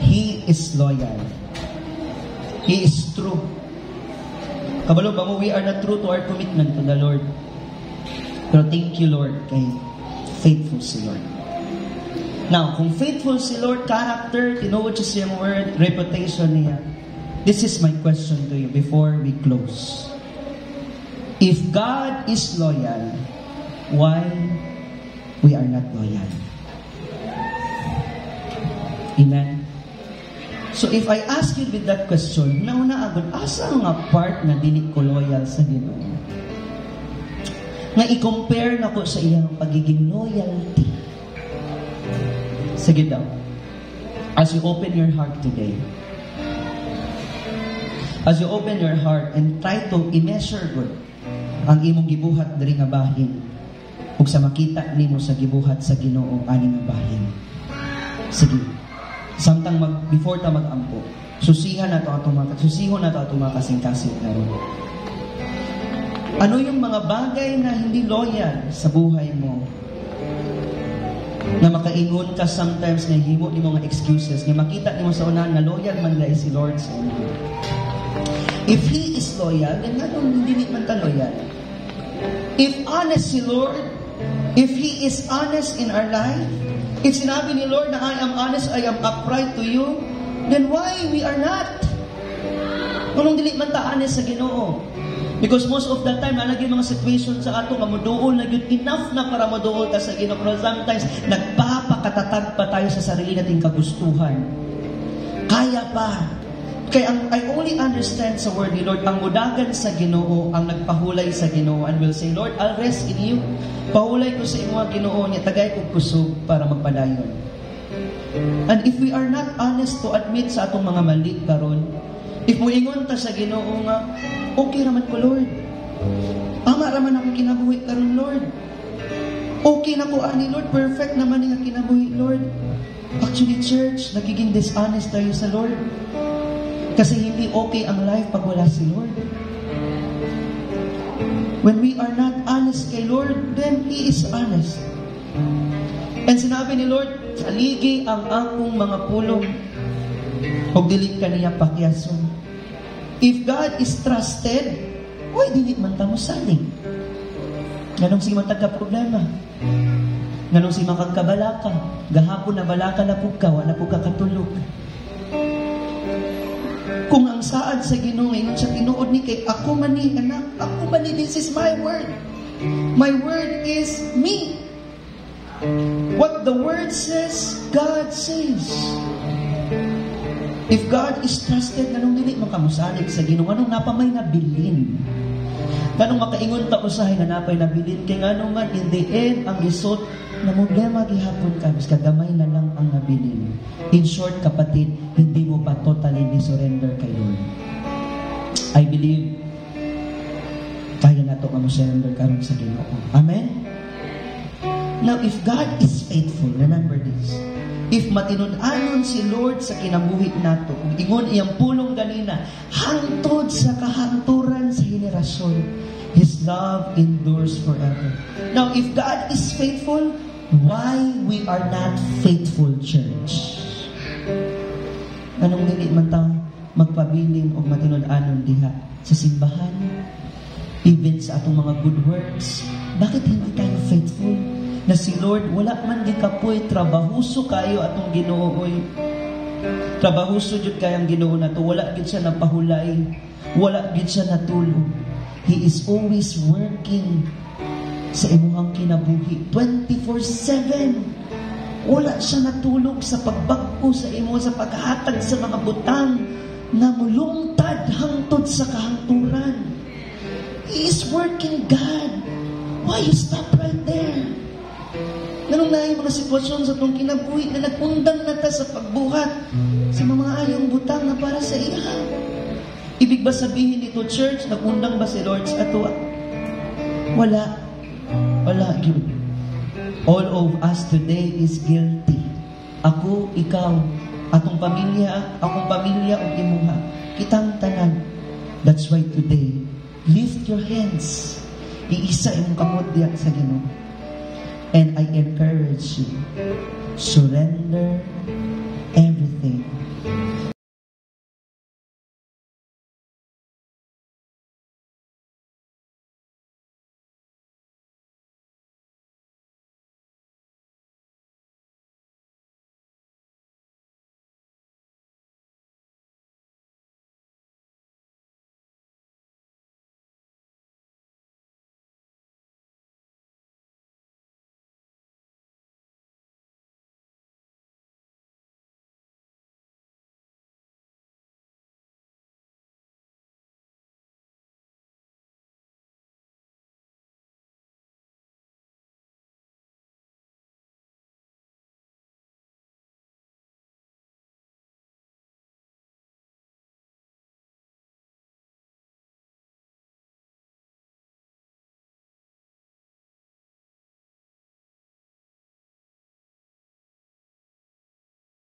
He is loyal. He is true. Kabalo ba mo, we are not true to our commitment to the Lord. Pero thank you, Lord, kay faithful si Lord. Now, kung faithful si Lord, character, tinuod siya siyang word, reputation niya. This is my question to you before we close. If God is loyal, why we are not loyal? Amen? So if I ask you with that question, nauna agad, asa nga part na dili ko loyal sa Ginoo? Nga i-compare na ko sa iyang pagiging loyalty. Sige daw. As you open your heart today, as you open your heart and try to i-measure good ang imong gibuhat diri nga bahin ug sa makita nimo sa gibuhat sa Ginoo ani nga bahin. Sige. Samtang before ta mag-ampo, susihon na to atong mga kasing-kasing karon. Ano yung mga bagay na hindi loyal sa buhay mo? Na makaingon ka sometimes na himo nimo nga excuses, nga makita nimo sa unahan na loyal man lay si Lord sa inyo. If He is loyal, then anong hindi man ta loyal? If honest si Lord, if He is honest in our life, if sinabi ni Lord na I am honest, I am upright to you, then why we are not? Kung dili man ta honest sa Ginoo. Because most of the time, nalagyan mga situation sa ato, nga moduol na yun, enough na para moduol ta sa Ginoo. Pero sometimes, nagpapakatatag pa tayo sa sarili nating kagustuhan. Kaya pa. Kaya I only understand sa word ni Lord, ang mudagan sa Ginoo, ang nagpahulay sa Ginoo, and will say, Lord, I'll rest in you. Pahulay ko sa imo ang Ginoo niya, tagay ko kusog para magpadayon. And if we are not honest to admit sa atong mga mali karon, if muingon ta sa Ginoo nga, okay raman ko, Lord. Ama raman ako kinabuhi karon, Lord. Okay na ko ani, Lord. Perfect naman nga kinabuhi, Lord. Actually, church, nagiging dishonest tayo sa Lord. Kasi hindi okay ang life pag wala si Lord. When we are not honest kay Lord, then He is honest. And sinabi ni Lord, aligi ang akong mga pulong, huwag dili ka niya pakyason. If God is trusted, why dili man ta mo saling? Ganong si matagka problema. Ganong si makagkabalaka. Gahapon na balaka na po ka, wala po ka katulog. Kung ang saad sa Ginoo ingon sa tinuod ni kay ako man ni anak, ako man ni, this is my word. My word is me. What the word says, God says. If God is trusted, ganong dili makamusalig sa Ginoo, anong napamay na bilin. Kanong makaingon ta usahay na napay nabilin kay ngano man in the end ang result na problema gihapon ka mas kagamay na lang ang nabilin. In short kapatid, hindi mo pa totally surrender kay Lord. I believe kaya na ito nga mo surrender karon sa Ginoo. Amen? Now, if God is faithful, remember this. If matinud-anon si Lord sa kinabuhi nato, ingon iyang pulong ganina, hangtod sa kahanturan sa henerasyon, His love endures forever. Now, if God is faithful, why we are not faithful, church? Anong dili man ta magpabiling o matinud-anon diha sa simbahan, even sa atong mga good works? Bakit hindi tayo faithful? Na si Lord, wala man di kapoy, trabahuso kayo atong Ginooy. Trabahuso jud kayang Ginoo na to. Wala gid siya napahulay. Wala gid siya natulog. He is always working sa imuhang kinabuhi. 24/7. Wala siya natulog sa pagbagko sa imo, sa paghatag sa mga butang na mulungtad hangtod sa kahangturan. He is working, God. Why you stop right there? Ganun na yung mga sitwasyon sa itong kinabuhi na nagundang na ta sa pagbuhat sa mga ayong butang na para sa iya. Ibig ba sabihin nito, church, nagundang ba si Lord sa ato? Wala. Wala. All of us today is guilty. Ako, ikaw, akong pamilya o imuha. Kitang tanan. That's why today, lift your hands. Iisa imong kamot diya sa Ginoo. And I encourage you, surrender